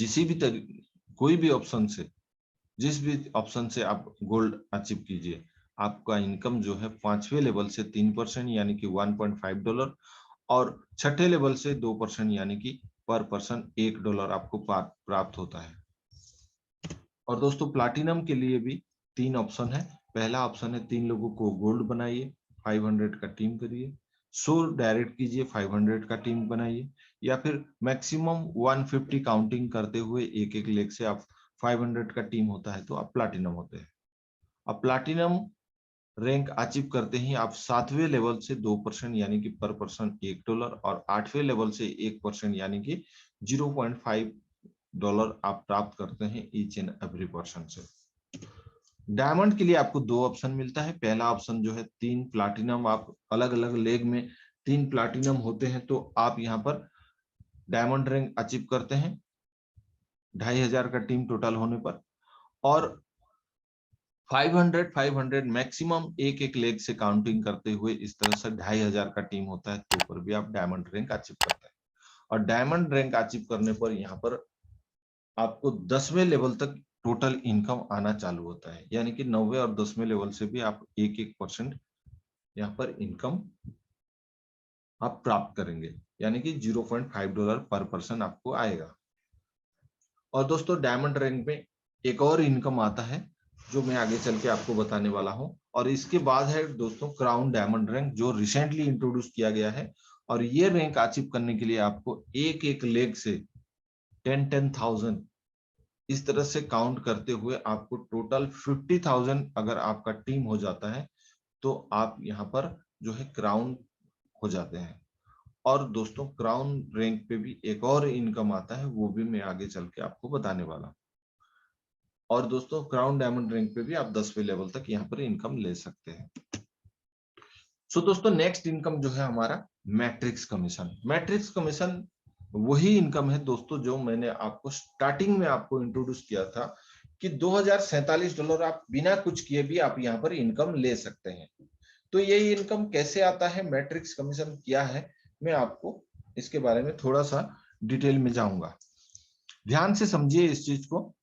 कोई भी ऑप्शन से, जिस भी ऑप्शन से आप गोल्ड अचीव कीजिए, आपका इनकम जो है 5वें लेवल से 3% यानी कि $1.5, और छठे लेवल से 2% यानी कि पर पर्सन $1 आपको प्राप्त होता है। और दोस्तों प्लाटिनम के लिए भी 3 ऑप्शन है। पहला ऑप्शन है 3 लोगों को गोल्ड बनाइए, 500 का टीम करिए, 100 डायरेक्ट कीजिए, 500 का टीम बनाइए, या फिर मैक्सिमम 150 काउंटिंग करते हुए एक एक लेग से आप 500 का टीम होता है तो आप प्लाटिनम होते हैं। अब प्लाटिनम रैंक अचीव करते ही आप 7वें लेवल से 2% यानी कि पर पर्सन $1, और 8वें लेवल से 1% यानी कि $0.5 आप प्राप्त करते हैं ईच एंड एवरी पर्सन से। डायमंड के लिए आपको 2 ऑप्शन मिलता है। पहला ऑप्शन जो है 3 प्लाटिनम, आप अलग अलग लेग में 3 प्लाटिनम होते हैं तो आप यहाँ पर डायमंड रैंक अचीव करते हैं 2500 का टीम टोटल होने पर, और 500 मैक्सिमम एक एक लेग से काउंटिंग करते हुए इस तरह से 2500 का टीम होता है तो पर भी आप डायमंड रैंक अचीव करते हैं। और डायमंड रैंक अचीव करने पर यहाँ पर आपको 10वें लेवल तक टोटल इनकम आना चालू होता है, यानी कि 9वें और 10वें लेवल से भी आप 1% यहाँ पर इनकम आप प्राप्त करेंगे, यानी कि $0.5 पर पर्सन आपको आएगा। और दोस्तों डायमंड रैंक में एक और इनकम आता है जो मैं आगे चल के आपको बताने वाला हूं, और इसके बाद है दोस्तों क्राउन डायमंड रैंक जो रिसेंटली इंट्रोड्यूस किया गया है। और ये रैंक अचीव करने के लिए आपको एक एक लेग से 10,000 इस तरह से काउंट करते हुए आपको टोटल 50,000 अगर आपका टीम हो जाता है तो आप यहाँ पर जो है क्राउन हो जाते हैं। और दोस्तों क्राउन रैंक पे भी एक और इनकम आता है, वो भी मैं आगे चल के आपको बताने वाला हूँ। और दोस्तों क्राउन डायमंड रैंक पे भी आप 10वें लेवल तक यहाँ पर इनकम ले सकते हैं। सो दोस्तों नेक्स्ट इनकम जो है हमारा मैट्रिक्स कमीशन। मैट्रिक्स कमीशन वही इनकम है दोस्तों जो मैंने आपको स्टार्टिंग में आपको इंट्रोड्यूस किया था कि $2047 आप बिना कुछ किए भी आप यहाँ पर इनकम ले सकते हैं। तो ये इनकम कैसे आता है, मैट्रिक्स कमीशन क्या है, मैं आपको इसके बारे में थोड़ा सा डिटेल में जाऊंगा। ध्यान से समझिए इस चीज को।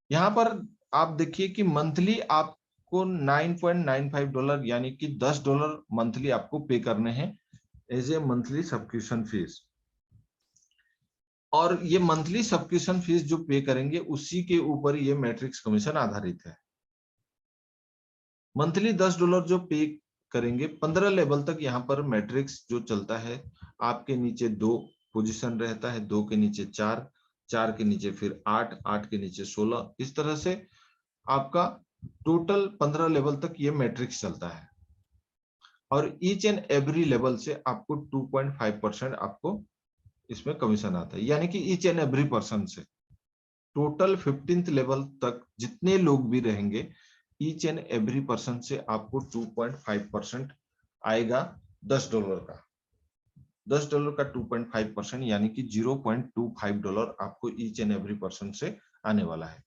यहाँ पर आप देखिए कि मंथली आपको $9.95 यानी कि $10 मंथली आपको पे करने हैं as a monthly subscription fees. और ये मंथली सब्सक्रिप्शन फीस जो पे करेंगे उसी के ऊपर ये मैट्रिक्स कमीशन आधारित है। मंथली $10 जो पे करेंगे, 15 लेवल तक यहाँ पर मैट्रिक्स जो चलता है, आपके नीचे 2 पोजीशन रहता है, 2 के नीचे 4, 4 के नीचे फिर 8, 8 के नीचे 16, इस तरह से आपका टोटल 15 लेवल तक ये मैट्रिक्स चलता है। और ईच एंड एवरी लेवल से आपको 2.5% आपको इसमें कमीशन आता है, यानी कि ईच एंड एवरी पर्सन से टोटल 15th लेवल तक जितने लोग भी रहेंगे, ईच एंड एवरी पर्सन से आपको 2.5% आएगा $10 का। $10 का 2.5% यानी कि $0.25 आपको ईच एंड एवरी पर्सन से आने वाला है।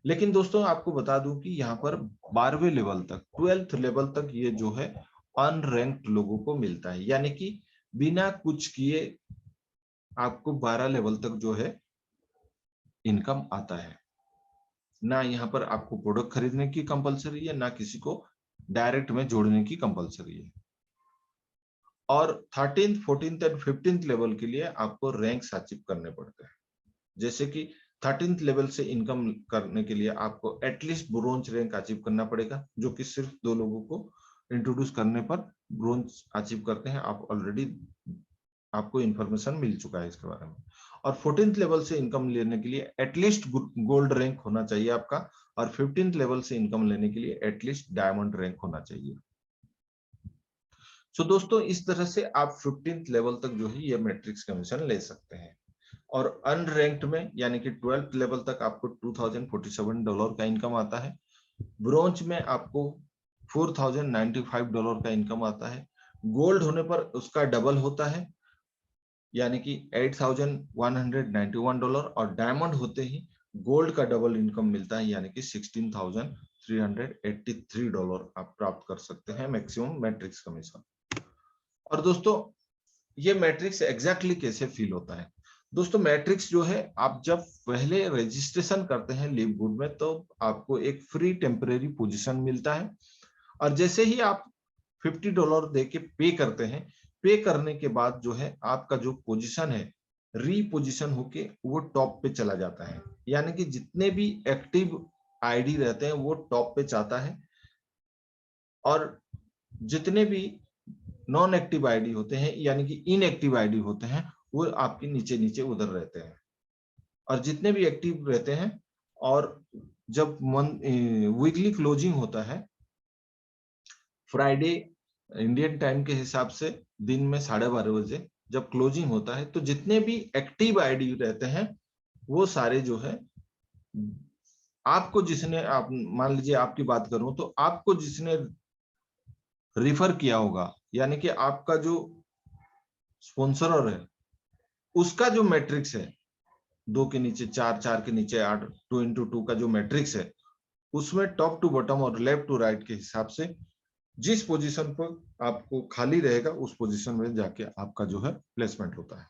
लेकिन दोस्तों आपको बता दूं कि यहाँ पर 12वें लेवल तक, 12th लेवल तक ये जो है अनरैंक्ड लोगों को मिलता है, यानी कि बिना कुछ किए आपको 12 लेवल तक जो है इनकम आता है। ना यहाँ पर आपको प्रोडक्ट खरीदने की कंपलसरी है, ना किसी को डायरेक्ट में जोड़ने की कंपलसरी है। और 13th, 14th and 15th level के लिए आपको रैंक्स अचीव करने पड़ते हैं। जैसे कि 13th लेवल से इनकम करने के लिए आपको एटलीस्ट ब्रोंज रैंक अचीव करना पड़ेगा, जो कि सिर्फ 2 लोगों को इंट्रोड्यूस करने पर ब्रोंज अचीव करते हैं। आप ऑलरेडी आपको इंफॉर्मेशन मिल चुका है इसके बारे में। और 14th लेवल से इनकम लेने के लिए एटलीस्ट गोल्ड रैंक होना चाहिए आपका, और 15th लेवल से इनकम लेने के लिए एटलीस्ट डायमंड रैंक होना चाहिए। सो दोस्तों इस तरह से आप 15th लेवल तक जो है ये मैट्रिक्स कमीशन ले सकते हैं। और अनरैंक्ड में यानी कि 12th लेवल तक आपको $2047 का इनकम आता है। ब्रोंज में आपको $4095 का इनकम आता है। गोल्ड होने पर उसका डबल होता है, यानी कि $8191, और डायमंड होते ही गोल्ड का डबल इनकम मिलता है, यानी कि $16,383 आप प्राप्त कर सकते हैं मैक्सिमम मैट्रिक्स कमीशन। और दोस्तों ये मैट्रिक्स एग्जैक्टली कैसे फील होता है? दोस्तों मैट्रिक्स जो है, आप जब पहले रजिस्ट्रेशन करते हैं लिव गुड में, तो आपको एक फ्री टेम्परेरी पोजीशन मिलता है। और जैसे ही आप $50 दे के पे करते हैं, पे करने के बाद जो है आपका जो पोजीशन है रीपोजिशन होके वो टॉप पे चला जाता है, यानी कि जितने भी एक्टिव आईडी रहते हैं वो टॉप पे जाता है, और जितने भी नॉन एक्टिव आईडी होते हैं यानी कि इनएक्टिव आईडी होते हैं वो आपके नीचे नीचे उधर रहते हैं। और जितने भी एक्टिव रहते हैं, और जब वीकली क्लोजिंग होता है फ्राइडे इंडियन टाइम के हिसाब से दिन में 12:30 बजे जब क्लोजिंग होता है, तो जितने भी एक्टिव आईडी रहते हैं वो सारे जो है आपको जिसने, आप मान लीजिए आपकी बात करूं तो आपको जिसने रिफर किया होगा, यानी कि आपका जो स्पॉन्सरर है उसका जो मैट्रिक्स है 2 के नीचे 4, 4 के नीचे 8, 2x2 का जो मैट्रिक्स है, उसमें टॉप टू बॉटम और लेफ्ट टू राइट के हिसाब से जिस पोजीशन पर आपको खाली रहेगा उस पोजीशन में जाके आपका जो है प्लेसमेंट होता है।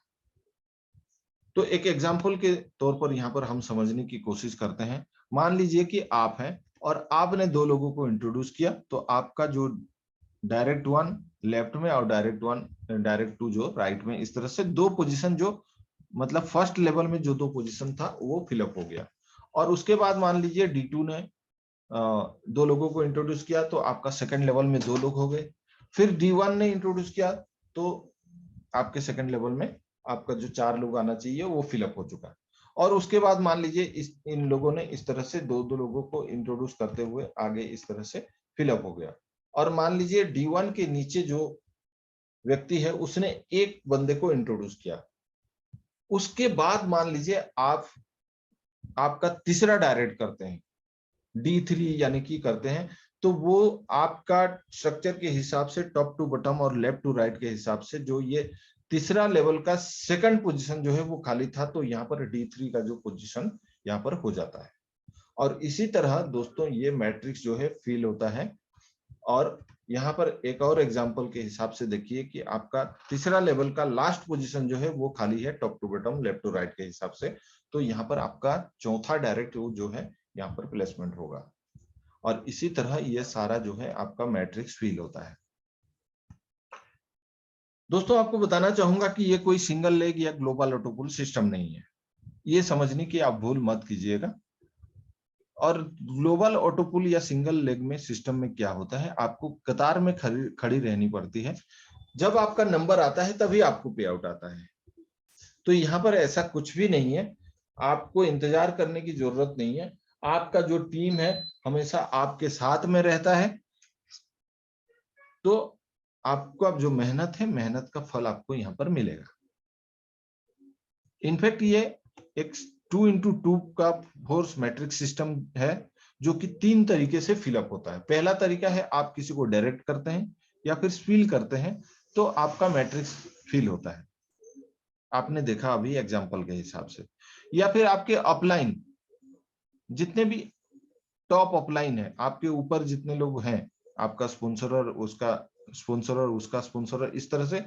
तो एक एग्जांपल के तौर पर यहाँ पर हम समझने की कोशिश करते हैं। मान लीजिए कि आप हैं और आपने 2 लोगों को इंट्रोड्यूस किया, तो आपका जो डायरेक्ट 1 लेफ्ट में और डायरेक्ट 2 जो राइट में, इस तरह से 2 पोजीशन जो मतलब फर्स्ट लेवल में जो 2 पोजीशन था वो फिलअप हो गया। और उसके बाद मान लीजिए D2 ने 2 लोगों को इंट्रोड्यूस किया, तो आपका सेकंड लेवल में 2 लोग हो गए। फिर D1 ने इंट्रोड्यूस किया, तो आपके सेकंड लेवल में आपका जो 4 लोग आना चाहिए वो फिलअप हो चुका है। और उसके बाद मान लीजिए इन लोगों ने इस तरह से 2 लोगों को इंट्रोड्यूस करते हुए आगे इस तरह से फिलअप हो गया। और मान लीजिए D1 के नीचे जो व्यक्ति है उसने एक बंदे को इंट्रोड्यूस किया, उसके बाद मान लीजिए आप आपका तीसरा डायरेक्ट करते हैं, D3 यानी कि करते हैं, तो वो आपका स्ट्रक्चर के हिसाब से टॉप टू बॉटम और लेफ्ट टू राइट के हिसाब से जो ये तीसरा लेवल का सेकंड पोजीशन जो है वो खाली था, तो यहाँ पर D3 का जो पोजीशन यहाँ पर हो जाता है। और इसी तरह दोस्तों ये मैट्रिक्स जो है फिल होता है। और यहाँ पर एक और एग्जांपल के हिसाब से देखिए कि आपका तीसरा लेवल का लास्ट पोजीशन जो है वो खाली है top to bottom left to right के हिसाब से, तो यहाँ पर आपका चौथा डायरेक्ट जो है यहाँ पर प्लेसमेंट होगा। और इसी तरह ये सारा जो है आपका मैट्रिक्स फिल होता है। दोस्तों आपको बताना चाहूंगा कि ये कोई सिंगल लेग या ग्लोबल ऑटोपुल सिस्टम नहीं है, ये समझने की आप भूल मत कीजिएगा। और ग्लोबल ऑटोपुल या सिंगल लेग में सिस्टम में क्या होता है, आपको कतार में खड़ी रहनी पड़ती है, जब आपका नंबर आता है तभी आपको पे आउट आता है। तो यहाँ पर ऐसा कुछ भी नहीं है, आपको इंतजार करने की जरूरत नहीं है, आपका जो टीम है हमेशा आपके साथ में रहता है। तो आपको अब जो मेहनत है, मेहनत का फल आपको यहाँ पर मिलेगा। इनफैक्ट ये एक 2x2 का फोर्स मैट्रिक्स सिस्टम है जो कि 3 तरीके से फिलअप होता है। पहला तरीका है आप किसी को डायरेक्ट करते हैं या फिर फिल करते हैं तो आपका मैट्रिक्स फिल होता है, आपने देखा अभी एग्जांपल के हिसाब से। या फिर आपके अपलाइन, जितने भी टॉप अपलाइन है, आपके ऊपर जितने लोग हैं, आपका स्पॉन्सर और उसका स्पॉन्सर और उसका स्पॉन्सर, इस तरह से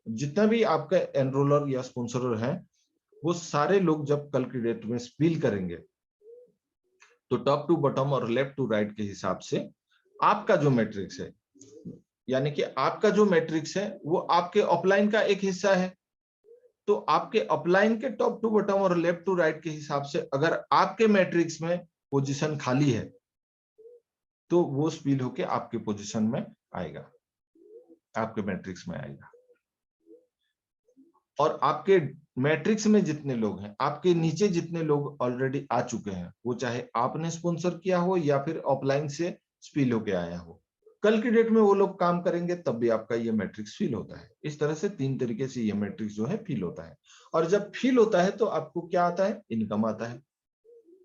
जितना भी आपका एनरोलर या स्पॉन्सर है, वो सारे लोग जब कल की डेट में स्पिल करेंगे तो टॉप टू बॉटम और लेफ्ट टू राइट के हिसाब से आपका जो मैट्रिक्स है, यानी कि आपका जो मैट्रिक्स है वो आपके अपलाइन का एक हिस्सा है। तो आपके अपलाइन के टॉप टू बॉटम और लेफ्ट टू राइट के हिसाब से अगर आपके मैट्रिक्स में पोजीशन खाली है तो वो स्पिल होके आपके पोजीशन में आएगा, आपके मैट्रिक्स में आएगा। और आपके मैट्रिक्स में जितने लोग हैं, आपके नीचे जितने लोग ऑलरेडी आ चुके हैं, वो चाहे आपने स्पॉन्सर किया हो या फिर ऑफलाइन से स्पिल होके आया हो, कल की डेट में वो लोग काम करेंगे तब भी आपका ये मैट्रिक्स फिल होता है। इस तरह से 3 तरीके से ये मैट्रिक्स जो है फिल होता है। और जब फिल होता है तो आपको क्या आता है, इनकम आता है।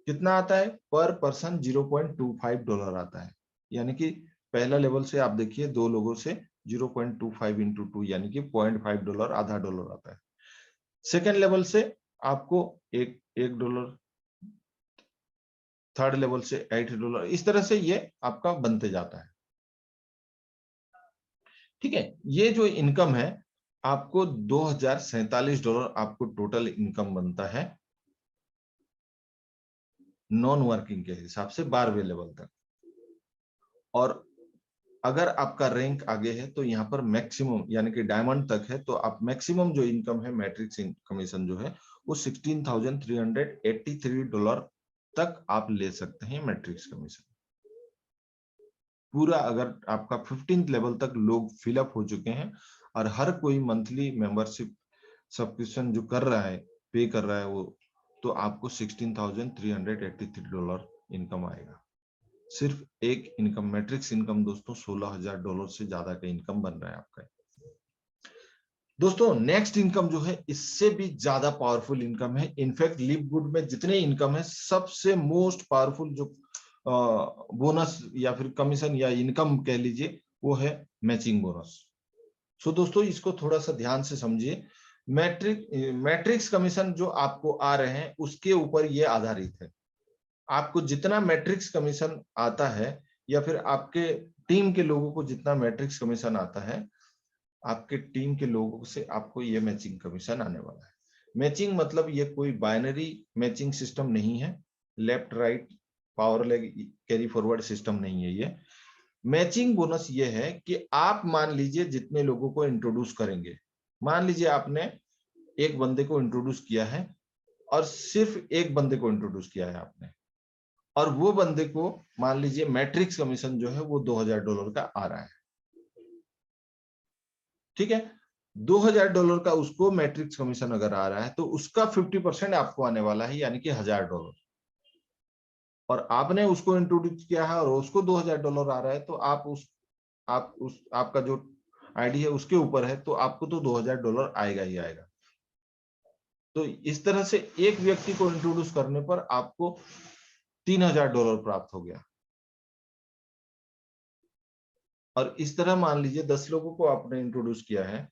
कितना आता है, पर पर्सन $0.25 आता है। यानी कि पहला लेवल से आप देखिए 2 लोगों से 0.25 इंटू 2 यानी कि $0.5, आधा डॉलर आता है। सेकेंड लेवल से आपको $1, थर्ड लेवल से $8, इस तरह से ये आपका बनते जाता है। ठीक है, ये जो इनकम है आपको $2047 आपको टोटल इनकम बनता है नॉन वर्किंग के हिसाब से 12वें लेवल तक। और अगर आपका रैंक आगे है तो यहाँ पर मैक्सिमम यानी कि डायमंड तक है, तो आप मैक्सिमम जो इनकम है मैट्रिक्स कमीशन जो है वो $16,383 तक आप ले सकते हैं मैट्रिक्स कमीशन। पूरा अगर आपका 15th लेवल तक लोग फिलअप हो चुके हैं और हर कोई मंथली मेंबरशिप सब्सक्रिप्शन जो कर रहा है, पे कर रहा है वो, तो आपको $16,383 इनकम आएगा। सिर्फ एक इनकम, मैट्रिक्स इनकम दोस्तों $16,000 से ज्यादा का इनकम बन रहा है आपका। दोस्तों नेक्स्ट इनकम जो है इससे भी ज्यादा पावरफुल इनकम है। इनफैक्ट लिव गुड में जितने इनकम है सबसे मोस्ट पावरफुल जो बोनस या फिर कमीशन या इनकम कह लीजिए वो है मैचिंग बोनस। सो दोस्तों इसको थोड़ा सा ध्यान से समझिए। मैट्रिक्स कमीशन जो आपको आ रहे हैं उसके ऊपर ये आधारित है। आपको जितना मैट्रिक्स कमीशन आता है या फिर आपके टीम के लोगों को जितना मैट्रिक्स कमीशन आता है, आपके टीम के लोगों से आपको ये मैचिंग कमीशन आने वाला है। मैचिंग मतलब ये कोई बाइनरी मैचिंग सिस्टम नहीं है, left right power leg carry forward system नहीं है। ये मैचिंग बोनस ये है कि आप मान लीजिए जितने लोगों को इंट्रोड्यूस करेंगे, मान लीजिए आपने एक बंदे को इंट्रोड्यूस किया है और सिर्फ एक बंदे को इंट्रोड्यूस किया है आपने, और वो बंदे को मान लीजिए मैट्रिक्स कमीशन जो है वो $2,000 का आ रहा है। ठीक है, $2,000 का उसको मैट्रिक्स कमीशन अगर आ रहा है तो उसका 50% आपको आने वाला है, यानी कि $1,000। और आपने उसको इंट्रोड्यूस किया है और उसको $2,000 आ रहा है, तो आप आपका जो आईडी है उसके ऊपर है तो आपको तो $2000 आएगा ही आएगा। तो इस तरह से एक व्यक्ति को इंट्रोड्यूस करने पर आपको $3000 प्राप्त हो गया। और इस तरह मान लीजिए 10 लोगों को आपने इंट्रोड्यूस किया है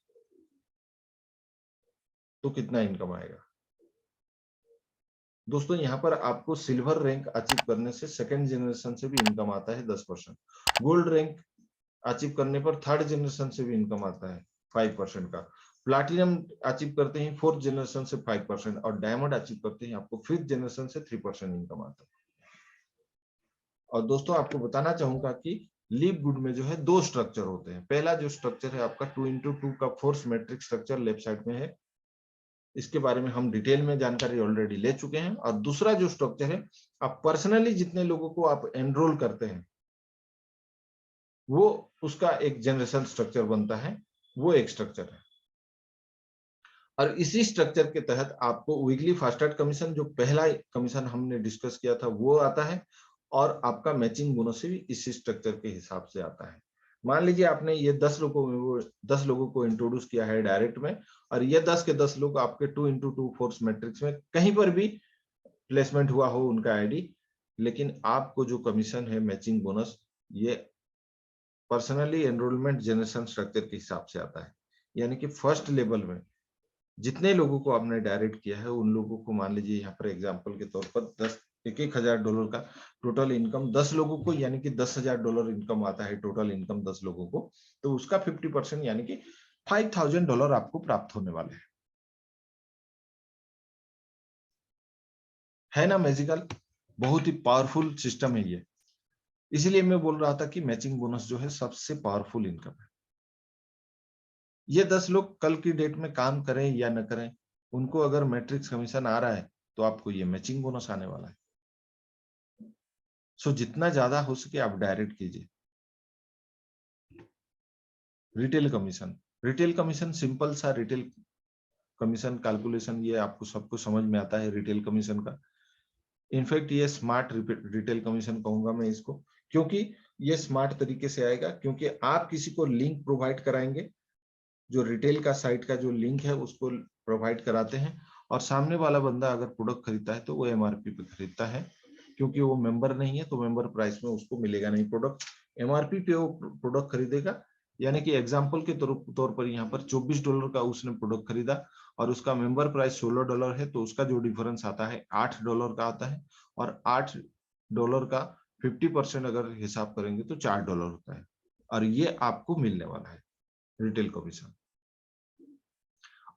तो कितना इनकम आएगा। दोस्तों यहाँ पर आपको सिल्वर रैंक अचीव करने से सेकंड जनरेशन से भी इनकम आता है 10%, गोल्ड रैंक अचीव करने पर थर्ड जनरेशन से भी इनकम आता है 5% का, प्लैटिनम अचीव करते हैं फोर्थ जनरेशन से 5% और डायमंड अचीव करते हैं आपको फिफ्थ जनरेशन से 3% इनकम आता है। और दोस्तों आपको बताना चाहूंगा कि लिव गुड में जो है दो स्ट्रक्चर होते हैं। पहला जो स्ट्रक्चर है आपका 2x2 का force matrix structure left side में है, इसके बारे में हम डिटेल में जानकारी ऑलरेडी ले चुके हैं। और दूसरा जो स्ट्रक्चर है, आप पर्सनली जितने लोगों को आप एनरोल करते हैं वो उसका एक जनरेशन स्ट्रक्चर बनता है, वो एक स्ट्रक्चर है। और इसी स्ट्रक्चर के तहत आपको वीकली फास्टेड कमीशन, जो पहला कमीशन हमने डिस्कस किया था, वो आता है। और आपका मैचिंग बोनस भी इसी स्ट्रक्चर के हिसाब से आता है। मान लीजिए आपने ये 10 लोगों को इंट्रोड्यूस किया है डायरेक्ट में, और ये 10 के 10 लोग आपके 2x2 फोर्स मैट्रिक्स में कहीं पर भी प्लेसमेंट हुआ हो उनका आईडी, लेकिन आपको जो कमीशन है मैचिंग बोनस, ये पर्सनली एनरोलमेंट जनरेशन स्ट्रक्चर के हिसाब से आता है। यानी कि फर्स्ट लेवल में जितने लोगों को आपने डायरेक्ट किया है उन लोगों को, मान लीजिए यहाँ पर एग्जांपल के तौर पर $1,000 का टोटल इनकम 10 लोगों को, यानी कि $10,000 इनकम आता है टोटल इनकम 10 लोगों को, तो उसका 50% यानी कि $5,000 आपको प्राप्त होने वाले हैं। है ना मैजिकल? बहुत ही पावरफुल सिस्टम है ये। इसलिए मैं बोल रहा था कि मैचिंग बोनस जो है सबसे पावरफुल इनकम है। ये 10 लोग कल की डेट में काम करें या न करें, उनको अगर मैट्रिक्स कमीशन आ रहा है तो आपको ये मैचिंग बोनस आने वाला है। सो जितना ज्यादा हो सके आप डायरेक्ट कीजिए। रिटेल कमीशन सिंपल सा रिटेल कमीशन कैलकुलेशन, ये आपको सबको समझ में आता है रिटेल कमीशन का। इनफैक्ट ये स्मार्ट रिटेल कमीशन कहूंगा मैं इसको, क्योंकि ये स्मार्ट तरीके से आएगा, क्योंकि आप किसी को लिंक प्रोवाइड कराएंगे, जो रिटेल का साइट का जो लिंक है उसको प्रोवाइड कराते हैं, और सामने वाला बंदा अगर प्रोडक्ट खरीदता है तो वो एमआरपी पे खरीदता है, क्योंकि वो मेंबर नहीं है तो मेंबर प्राइस में उसको मिलेगा नहीं प्रोडक्ट, एमआरपी पे वो प्रोडक्ट खरीदेगा। यानी कि एग्जांपल के तौर पर यहाँ पर $24 का उसने प्रोडक्ट खरीदा और उसका मेंबर प्राइस $16 है, तो उसका जो डिफरेंस आता है $8 का आता है, और $8 का 50% अगर हिसाब करेंगे तो $4 होता है, और ये आपको मिलने वाला है रिटेल कमीशन।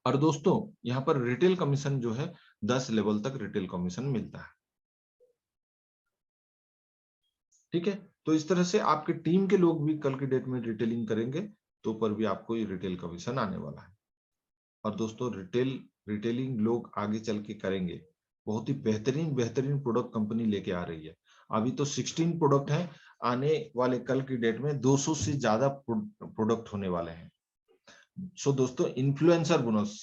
और दोस्तों यहाँ पर रिटेल कमीशन जो है 10 लेवल तक रिटेल कमीशन मिलता है। ठीक है, तो इस तरह से आपके टीम के लोग भी कल की डेट में रिटेलिंग करेंगे तो पर भी आपको ये रिटेल कमीशन आने वाला है। और दोस्तों रिटेलिंग लोग आगे चल के करेंगे, बहुत ही बेहतरीन बेहतरीन प्रोडक्ट कंपनी लेके आ रही है। अभी तो 16 प्रोडक्ट हैं, आने वाले कल की डेट में 200 से ज्यादा प्रोडक्ट होने वाले हैं। सो दोस्तों इन्फ्लुएंसर बोनस,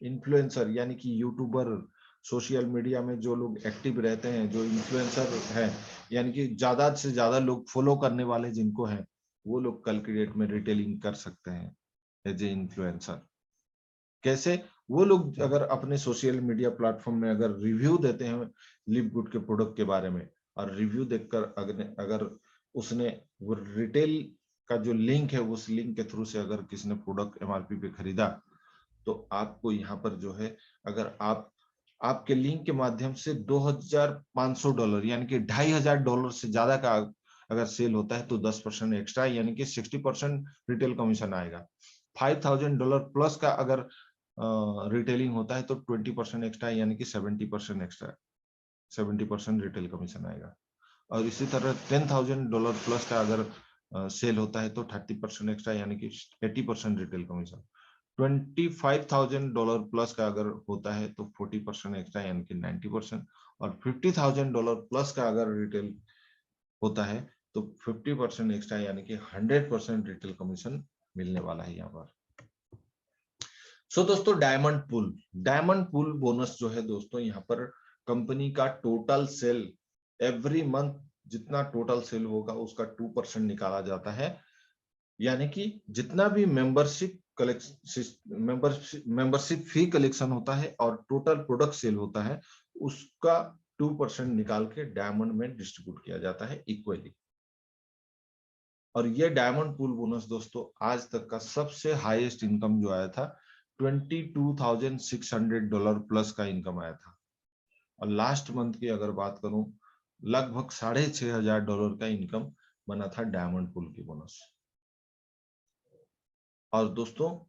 इन्फ्लुएंसर यानी कि यूट्यूबर, सोशल मीडिया में जो लोग एक्टिव रहते हैं, जो इन्फ्लुएंसर हैं, यानी कि ज्यादा से ज्यादा लोग फॉलो करने वाले जिनको हैं, वो लोग कल की डेट में रिटेलिंग कर सकते हैं एज ए इन्फ्लुएंसर। कैसे? वो लोग अगर अपने सोशल मीडिया प्लेटफॉर्म में अगर रिव्यू देते हैं लिव गुड के प्रोडक्ट के बारे में, और रिव्यू देखकर अगर उसने वो रिटेल का जो लिंक है उस लिंक के थ्रू से अगर किसी ने प्रोडक्ट एमआरपी पे खरीदा, तो आपको यहाँ पर जो है, अगर आप आपके लिंक के माध्यम से $2,500 यानी कि $2,500 से ज्यादा का अगर सेल होता है तो 10% एक्स्ट्रा यानी कि 60% रिटेल कमीशन आएगा। $5,000 प्लस का अगर रिटेलिंग होता है तो 20% एक्स्ट्रा यानी कि 70% एक्स्ट्रा, 70% रिटेल कमीशन आएगा। और इसी तरह $10,000 प्लस का अगर सेल होता है तो 30% एक्स्ट्रा यानी कि 80% रिटेल कमीशन। $25,000 प्लस का अगर होता है तो 40% एक्स्ट्रा यानी कि 90%। और $50,000 प्लस का अगर रिटेल होता है तो 50% एक्स्ट्रा यानी कि 100% रिटेल कमीशन मिलने वाला है यहाँ पर। सो दोस्तों डायमंड पूल बोनस जो है दोस्तों, यहाँ पर कंपनी का टोटल सेल एवरी मंथ जितना टोटल सेल होगा उसका 2% निकाला जाता है यानी कि जितना भी मेंबरशिप फी कलेक्शन होता है और टोटल प्रोडक्ट सेल होता है, उसका 2% निकाल के डायमंड में डिस्ट्रीब्यूट किया जाता है इक्वली। और ये डायमंड पूल बोनस दोस्तों आज तक का सबसे हाईएस्ट इनकम जो आया था, $22,600 प्लस का इनकम आया था। और लास्ट मंथ की अगर बात करूं, लगभग $6,500 का इनकम बना था डायमंड पूल की बोनस। और दोस्तों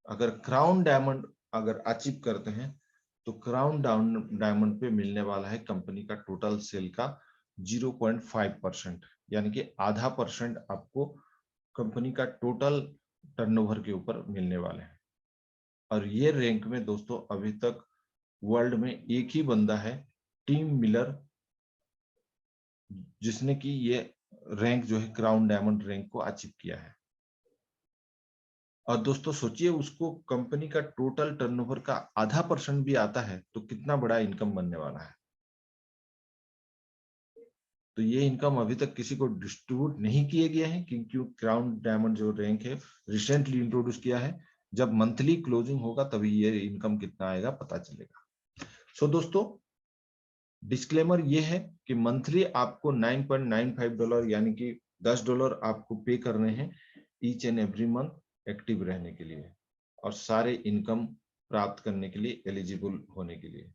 अगर क्राउन डायमंड अगर अचीव करते हैं तो क्राउन डायमंड पे मिलने वाला है कंपनी का टोटल सेल का 0.5%, यानी कि आधा परसेंट आपको कंपनी का टोटल टर्नओवर के ऊपर मिलने वाले हैं। और ये रैंक में दोस्तों अभी तक वर्ल्ड में एक ही बंदा है, टिम मिलर, जिसने कि ये रैंक जो है क्राउन डायमंड रैंक को अचीव किया है। और दोस्तों सोचिए उसको कंपनी का टोटल टर्नओवर का आधा परसेंट भी आता है तो कितना बड़ा इनकम बनने वाला है। तो ये इनकम अभी तक किसी को डिस्ट्रीब्यूट नहीं किए गए हैं, क्योंकि क्राउन डायमंड जो रैंक है रिसेंटली इंट्रोड्यूस किया है। जब मंथली क्लोजिंग होगा तभी ये इनकम कितना आएगा पता चलेगा। सो दोस्तों डिस्क्लेमर ये है कि मंथली आपको $9.95 यानी कि $10 आपको पे करने हैं each and every month active रहने के लिए और सारे इनकम प्राप्त करने के लिए, एलिजिबल होने के लिए।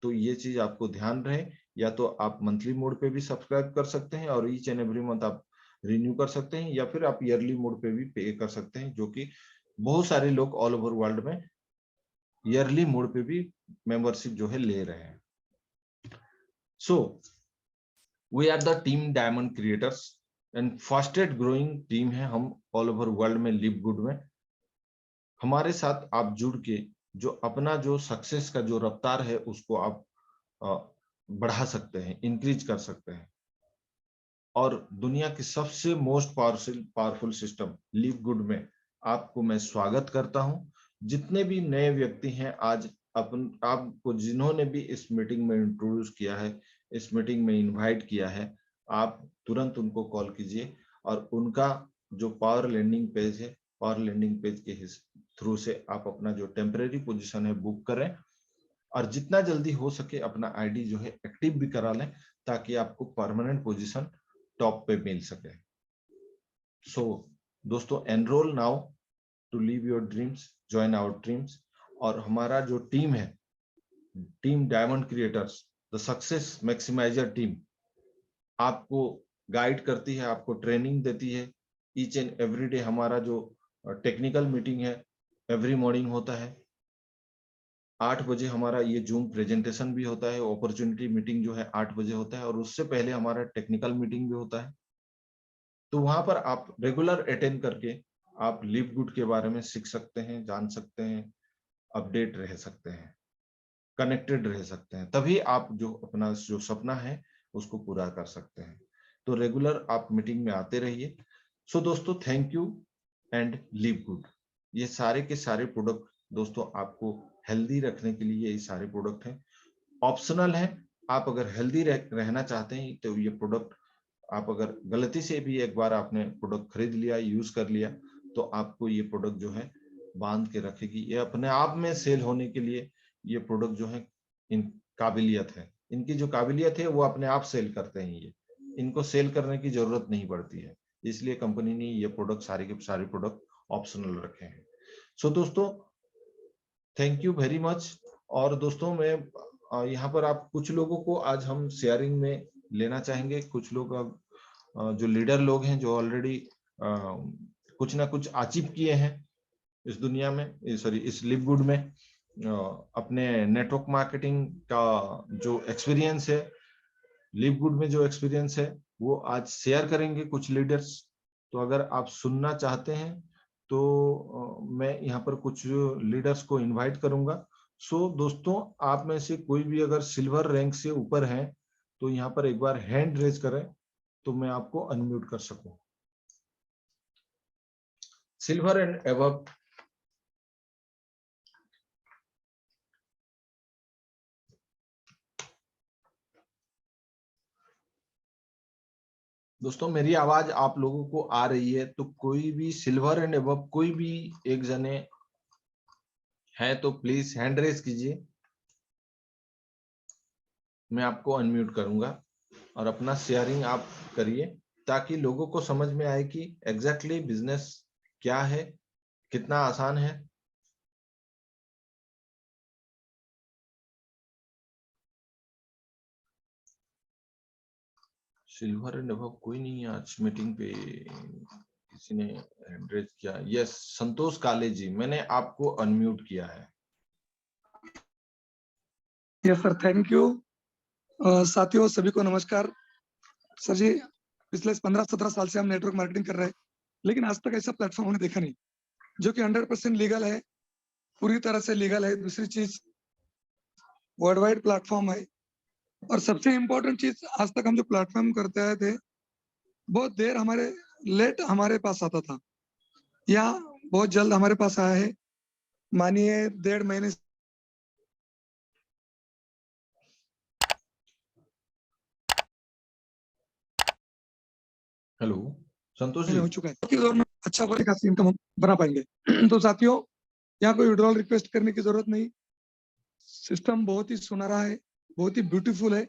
तो ये चीज आपको ध्यान रहे, या तो आप मंथली मोड पे भी सब्सक्राइब कर सकते हैं और ईच एंड एवरी मंथ आप रिन्यू कर सकते हैं, या फिर आप ईयरली मोड पे भी पे कर सकते हैं, जो कि बहुत सारे लोग ऑल ओवर वर्ल्ड में ईयरली मोड पे भी मेंबरशिप जो है ले रहे हैं। So we are the team diamond creators and fastest growing team है हम ऑल ओवर वर्ल्ड में लिव गुड में। हमारे साथ आप जुड़ के जो अपना जो सक्सेस का जो रफ्तार है उसको आप बढ़ा सकते हैं, इंक्रीज कर सकते हैं। और दुनिया की सबसे most powerful system live good में आपको मैं स्वागत करता हूं। जितने भी नए व्यक्ति हैं आज आपको जिन्होंने भी इस मीटिंग में इंट्रोड्यूस किया है, इस मीटिंग में इनवाइट किया है, आप तुरंत उनको कॉल कीजिए और उनका जो पावर लैंडिंग पेज है, पावर लैंडिंग पेज के थ्रू से आप अपना जो टेम्परेरी पोजीशन है बुक करें और जितना जल्दी हो सके अपना आईडी जो है एक्टिव भी करा लें, ताकि आपको परमानेंट पोजीशन टॉप पे मिल सके। सो दोस्तों enrol now to live your dreams, join our dreams. और हमारा जो टीम है, team diamond creators, the success maximiser team, आपको गाइड करती है, आपको ट्रेनिंग देती है। ईच एंड एवरी डे हमारा जो टेक्निकल मीटिंग है एवरी मॉर्निंग होता है। 8 बजे हमारा ये जूम प्रेजेंटेशन भी होता है, अपॉर्चुनिटी मीटिंग जो है 8 बजे होता है, और उससे पहले हमारा टेक्निकल मीटिंग भी होता है। तो वहां पर आप रेगुलर अटेंड करके आप लिव गुड के बारे में सीख सकते हैं, जान सकते हैं, अपडेट रह सकते हैं, कनेक्टेड रह सकते हैं। तभी आप जो अपना जो सपना है उसको पूरा कर सकते हैं। तो रेगुलर आप मीटिंग में आते रहिए। सो दोस्तों thank you and live good. ये सारे के सारे प्रोडक्ट दोस्तों आपको हेल्दी रखने के लिए ये सारे प्रोडक्ट हैं, ऑप्शनल है। आप अगर हेल्दी रहना चाहते हैं तो ये प्रोडक्ट आप अगर गलती से भी एक बार आपने प्रोडक्ट खरीद लिया, यूज कर लिया, तो आपको ये प्रोडक्ट जो है बांध के रखेगी। ये अपने आप में सेल होने के लिए ये प्रोडक्ट जो है इन काबिलियत है, इनकी जो काबिलियत है वो अपने आप सेल करते हैं। ये इनको सेल करने की जरूरत नहीं पड़ती है, इसलिए कंपनी ने ये प्रोडक्ट सारे के सारे प्रोडक्ट ऑप्शनल रखे हैं। सो दोस्तों थैंक यू वेरी मच। और दोस्तों मैं यहाँ पर आप कुछ लोगों को आज हम शेयरिंग में लेना चाहेंगे। कुछ लोग जो लीडर लोग हैं जो ऑलरेडी कुछ ना कुछ अचीव किए हैं इस दुनिया में, सॉरी इस लिव गुड में, अपने नेटवर्क मार्केटिंग का जो एक्सपीरियंस है, लिव गुड में जो एक्सपीरियंस है वो आज शेयर करेंगे कुछ लीडर्स। तो अगर आप सुनना चाहते हैं तो मैं यहाँ पर कुछ लीडर्स को इनवाइट करूंगा। सो दोस्तों आप में से कोई भी अगर सिल्वर रैंक से ऊपर है तो यहाँ पर एक बार हैंड रेज करें तो मैं आपको अनम्यूट कर सकूं। सिल्वर एंड एबव दोस्तों मेरी आवाज आप लोगों को आ रही है तो कोई भी सिल्वर एंड अबव कोई भी एक जने है तो प्लीज हैंड रेज कीजिए, मैं आपको अनम्यूट करूंगा और अपना शेयरिंग आप करिए ताकि लोगों को समझ में आए कि एग्जैक्टली बिजनेस क्या है, कितना आसान है। सिल्वर एंड अबव कोई नहीं है आज मीटिंग पे, किसी ने हैंड रेज किया। यस संतोष काले जी, मैंने आपको अनम्यूट किया है। Yes sir, thank you. साथियों सभी को नमस्कार। सर जी, पिछले 15-17 साल से हम नेटवर्क मार्केटिंग कर रहे हैं, लेकिन आज तक ऐसा प्लेटफॉर्म हमने देखा नहीं जो कि 100% लीगल है, पूरी तरह से लीगल है। दूसरी चीज वर्ल्ड वाइड प्लेटफॉर्म है, और सबसे इम्पोर्टेंट चीज आज तक हम जो प्लेटफॉर्म करते आए थे बहुत देर हमारे लेट हमारे पास आता था, या बहुत जल्द हमारे पास आया है। मानिए 1.5 महीने हेलो संतोष जी। हो चुका है, कि दौर में अच्छा खासी इनकम हम बना पाएंगे। तो साथियों, यहाँ कोई विड्रॉल रिक्वेस्ट करने की जरूरत नहीं। सिस्टम बहुत ही सुनहरा है, बहुत ही ब्यूटीफुल है।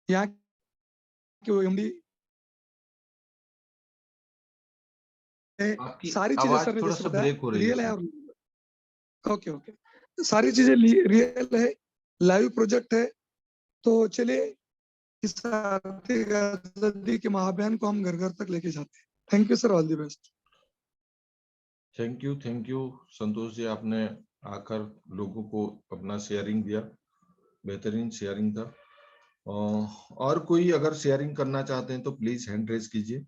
यहाँ की एमडी आपकी सारी चीजें आवाज सर ने थोड़ा जैसे सा बताया ब्रेक हो रही है रियल है। सर। और ओके, सारी चीजें रियल है, लाइव प्रोजेक्ट है। तो चलिए इस आर्थिक आजादी के महाअभियान को हम घर घर तक लेके जाते हैं। Thank you sir, all the best. Thank you Santosh ji, आपने आकर लोगों को अपना शेयरिंग दिया, बेहतरीन शेयरिंग था। और कोई अगर शेयरिंग करना चाहते हैं तो प्लीज हैंड रेज कीजिए।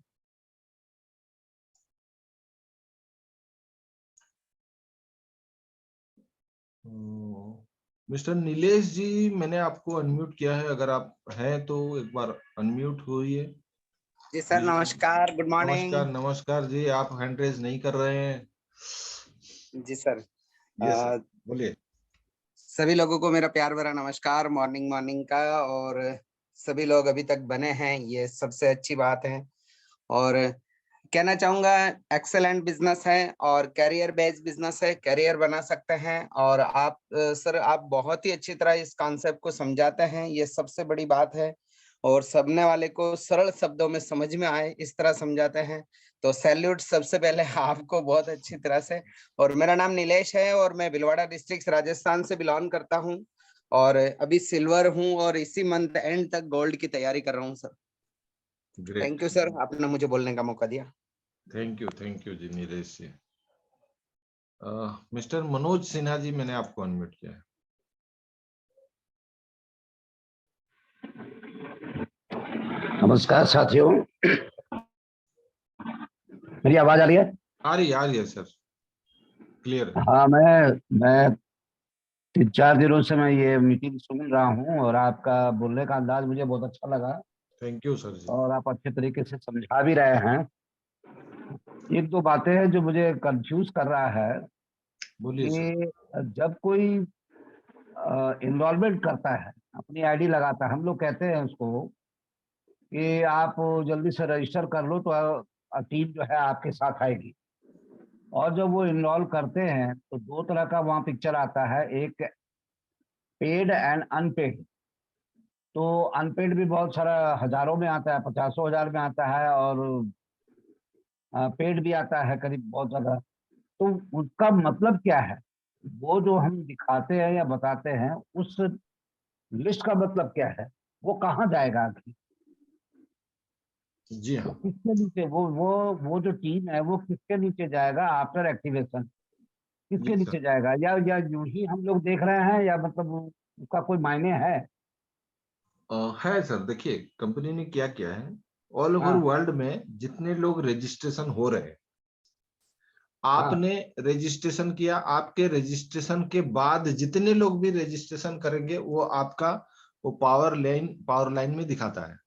मिस्टर नीलेश जी, मैंने आपको अनम्यूट किया है, अगर आप हैं तो एक बार अनम्यूट होइए। जी सर, नमस्कार, गुड मॉर्निंग। नमस्कार जी, आप हैंड रेज नहीं कर रहे हैं। जी सर, यस सर, बोलिए। सभी लोगों को मेरा प्यार भरा नमस्कार मॉर्निंग का। और सभी लोग अभी तक बने हैं, ये सबसे अच्छी बात है। और कहना चाहूंगा एक्सेलेंट बिजनेस है और कैरियर बेस्ड बिजनेस है, कैरियर बना सकते हैं। और आप सर, आप बहुत ही अच्छी तरह इस कॉन्सेप्ट को समझाते हैं, ये सबसे बड़ी बात है। और सबने वाले को सरल शब्दों में समझ में आए इस तरह समझाते हैं। तो सैल्यूट सबसे पहले आपको बहुत अच्छी तरह से। और मेरा नाम नीलेश है और मैं भिलवाड़ा डिस्ट्रिक्ट राजस्थान से बिलोंग करता हूँ। और अभी सिल्वर हूँ और इसी मंथ एंड तक गोल्ड की तैयारी कर रहा हूँ सर। थैंक यू सर, आपने मुझे बोलने का मौका दिया। Thank you ji Nilesh ji. Mister Manoj Sinha ji, मैंने आपको अनम्यूट किया है। नमस्कार साथियों, मेरी आवाज आ रही है? आ रही है सर, क्लियर। हाँ, मैं 3-4 दिनों से मैं ये मीटिंग सुन रहा हूँ और आपका बोलने का अंदाज मुझे बहुत अच्छा लगा थैंक यू सर जी। और आप अच्छे तरीके से समझा भी रहे हैं। एक दो बातें हैं जो मुझे कंफ्यूज कर रहा है बोलिए सर। कि जब कोई इन्वॉल्वमेंट करता है, अपनी आईडी लगाता है, हम लोग कहते हैं उसको कि आप जल्दी से रजिस्टर कर लो तो टीम जो है आपके साथ आएगी। और जब वो इन्वॉल्व करते हैं तो दो तरह का वहाँ पिक्चर आता है, एक पेड एंड अनपेड। तो अनपेड भी बहुत सारा हजारों में आता है, 50,000 में आता है, और पेड भी आता है करीब बहुत ज्यादा। तो उसका मतलब क्या है? वो जो हम दिखाते हैं या बताते हैं, उस लिस्ट का मतलब क्या है? वो कहाँ जाएगा आखिर? जी हाँ। किसके नीचे वो जो टीम है वो किसके नीचे जाएगा आफ्टर एक्टिवेशन? किसके यस सर। नीचे जाएगा? या यूं ही हम लोग देख रहे हैं, या मतलब उसका कोई मायने है? है सर, देखिए कंपनी ने क्या किया है, ऑल ओवर हाँ, वर्ल्ड में जितने लोग रजिस्ट्रेशन हो रहे हैं, हाँ, आपने रजिस्ट्रेशन किया, आपके रजिस्ट्रेशन के बाद जितने लोग भी रजिस्ट्रेशन करेंगे वो आपका वो पावर लाइन में दिखाता है।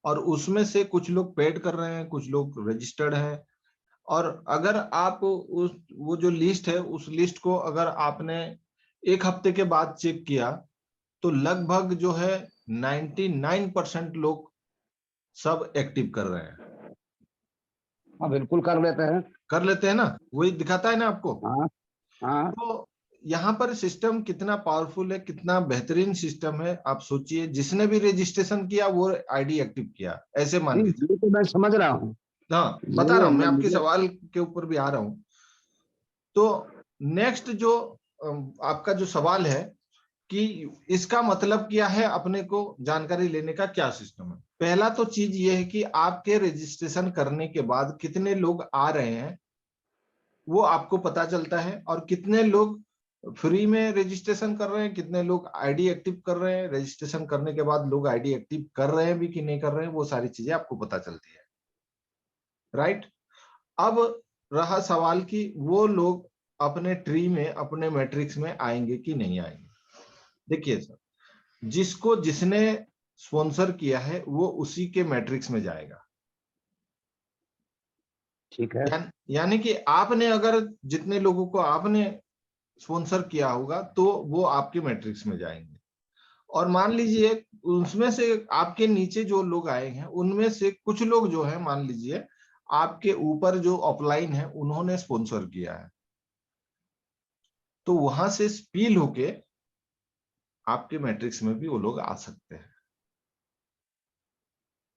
और उसमें से कुछ लोग पेड कर रहे हैं, कुछ लोग रजिस्टर्ड हैं। और अगर आप उस वो जो लिस्ट है उस लिस्ट को अगर आपने एक हफ्ते के बाद चेक किया तो लगभग जो है 99% लोग सब एक्टिव कर रहे हैं। हाँ बिल्कुल कर लेते हैं ना, वही दिखाता है ना आपको। हाँ हाँ। तो यहाँ पर सिस्टम कितना पावरफुल है, कितना बेहतरीन सिस्टम है, आप सोचिए। जिसने भी रजिस्ट्रेशन किया वो आईडी एक्टिव किया, ऐसे मान नहीं, लीजिए। ये तो मैं समझ रहा हूँ। हाँ, बता रहा हूँ मैं, आपके मुझे सवाल के ऊपर भी आ रहा हूँ। तो नेक्स्ट जो आपका जो सवाल है कि इसका मतलब क्या है, अपने को जानकारी लेने का क्या सिस्टम है। पहला तो चीज ये है कि आपके रजिस्ट्रेशन करने के बाद कितने लोग आ रहे हैं वो आपको पता चलता है, और कितने लोग फ्री में रजिस्ट्रेशन कर रहे हैं, कितने लोग आईडी एक्टिव कर रहे हैं, रजिस्ट्रेशन करने के बाद लोग आईडी एक्टिव कर रहे हैं भी कि नहीं कर रहे हैं, वो सारी चीजें आपको पता चलती है। राइट। अब रहा सवाल कि वो लोग अपने ट्री में, अपने मैट्रिक्स में आएंगे कि नहीं आएंगे। देखिए सर, जिसने स्पॉन्सर किया है वो उसी के मैट्रिक्स में जाएगा। ठीक है। यानी कि आपने अगर जितने लोगों को आपने स्पॉन्सर किया होगा तो वो आपके मैट्रिक्स में जाएंगे। और मान लीजिए उसमें से आपके नीचे जो लोग आए हैं उनमें से कुछ लोग जो है, मान लीजिए आपके ऊपर जो अपलाइन है उन्होंने स्पॉन्सर किया है, तो वहां से स्पील होके आपके मैट्रिक्स में भी वो लोग आ सकते हैं।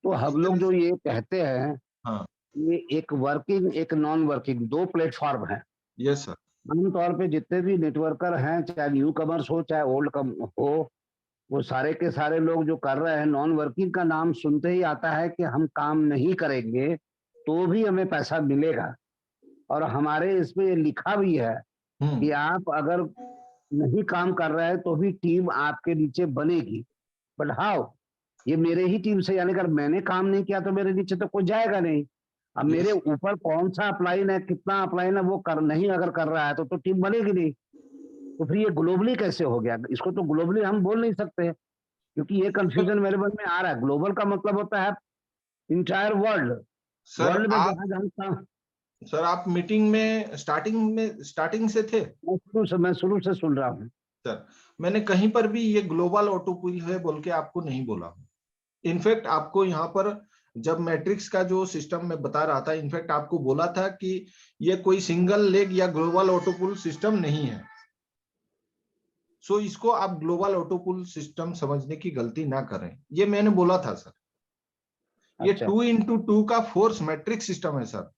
तो हम लोग जो ये कहते हैं, हाँ, ये एक वर्किंग एक नॉन वर्किंग दो प्लेटफॉर्म है। Yes sir. आमतौर पे जितने भी नेटवर्कर हैं, चाहे न्यू कमर्स हो चाहे ओल्ड कम हो, वो सारे के सारे लोग जो कर रहे हैं, नॉन वर्किंग का नाम सुनते ही आता है कि हम काम नहीं करेंगे तो भी हमें पैसा मिलेगा। और हमारे इसमें ये लिखा भी है कि आप अगर नहीं काम कर रहे हैं तो भी टीम आपके नीचे बनेगी। बट हाउ, ये मेरे ही टीम से, यानी अगर मैंने काम नहीं किया तो मेरे नीचे तो कोई जाएगा नहीं। अब मेरे ऊपर कौन सा अपलाइन है, कितना अपलाइन है, वो कर नहीं अगर कर रहा है तो टीम बनेगी नहीं। तो फिर ये ग्लोबली कैसे हो गया? इसको तो ग्लोबली हम बोल नहीं सकते, क्योंकि ये कंफ्यूजन मेरे मन में आ रहा है। ग्लोबल का मतलब होता है इंटायर वर्ल्ड, सर वर्ल्ड में आप जहां जहां। सर आप मीटिंग में स्टार्टिंग से थे? मैं शुरू से सुन रहा हूँ सर, मैंने कहीं पर भी ये ग्लोबल ऑटो पुल है बोल के आपको नहीं बोला। इनफैक्ट आपको यहाँ पर जब मैट्रिक्स का जो सिस्टम में बता रहा था, इनफैक्ट आपको बोला था कि ये कोई सिंगल लेग या ग्लोबल ऑटो पुल सिस्टम नहीं है। सो इसको आप ग्लोबल ऑटो पुल सिस्टम समझने की गलती ना करें, ये मैंने बोला था सर। ये अच्छा 2x2 का फोर्स मैट्रिक सिस्टम है सर।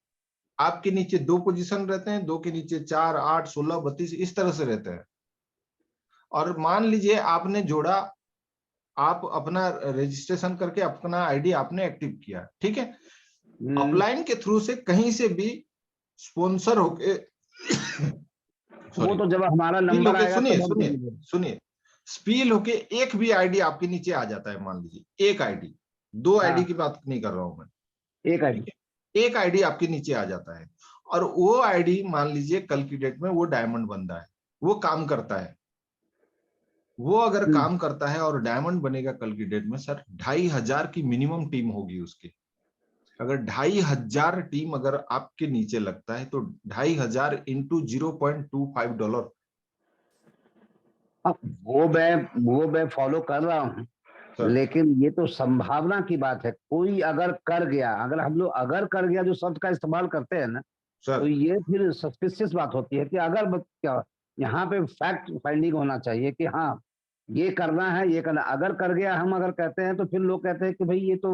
आपके नीचे 2 पोजीशन रहते हैं, 2 के नीचे 4, 8, 16, 32 इस तरह से रहते हैं। और मान लीजिए आपने जोड़ा, आप अपना रजिस्ट्रेशन करके अपना आईडी आपने एक्टिव किया, ठीक है। अपलाइन के थ्रू से कहीं से भी स्पॉन्सर होके वो तो जब हमारा स्पील नंबर होके, आएगा सुनिए तब हम सुनिए देंगे। सुनिए, स्पील होके एक भी आईडी आपके नीचे आ जाता है। मान लीजिए एक आईडी, 2 आईडी हाँ की बात नहीं कर रहा हूं मैं, एक आईडी। ठीक है। एक आईडी आपके नीचे आ जाता है, और वो आईडी मान लीजिए कल की डेट में वो डायमंड बंदा है, वो काम करता है। वो अगर काम करता है और डायमंड बनेगा कल की डेट में सर, 2500 की मिनिमम टीम होगी उसकी। अगर 2500 टीम अगर आपके नीचे लगता है तो 2500 इंटू $0.25। वो मैं फॉलो कर रहा हूँ, लेकिन ये तो संभावना की बात है। कोई अगर कर गया, अगर हम लोग अगर कर गया जो शब्द का इस्तेमाल करते हैं ना, तो ये फिर सस्पिशियस बात होती है कि अगर क्या, यहाँ पे फैक्ट फाइंडिंग होना चाहिए कि हाँ ये करना है, ये करना। अगर कर गया हम अगर कहते हैं तो फिर लोग कहते हैं कि भाई ये तो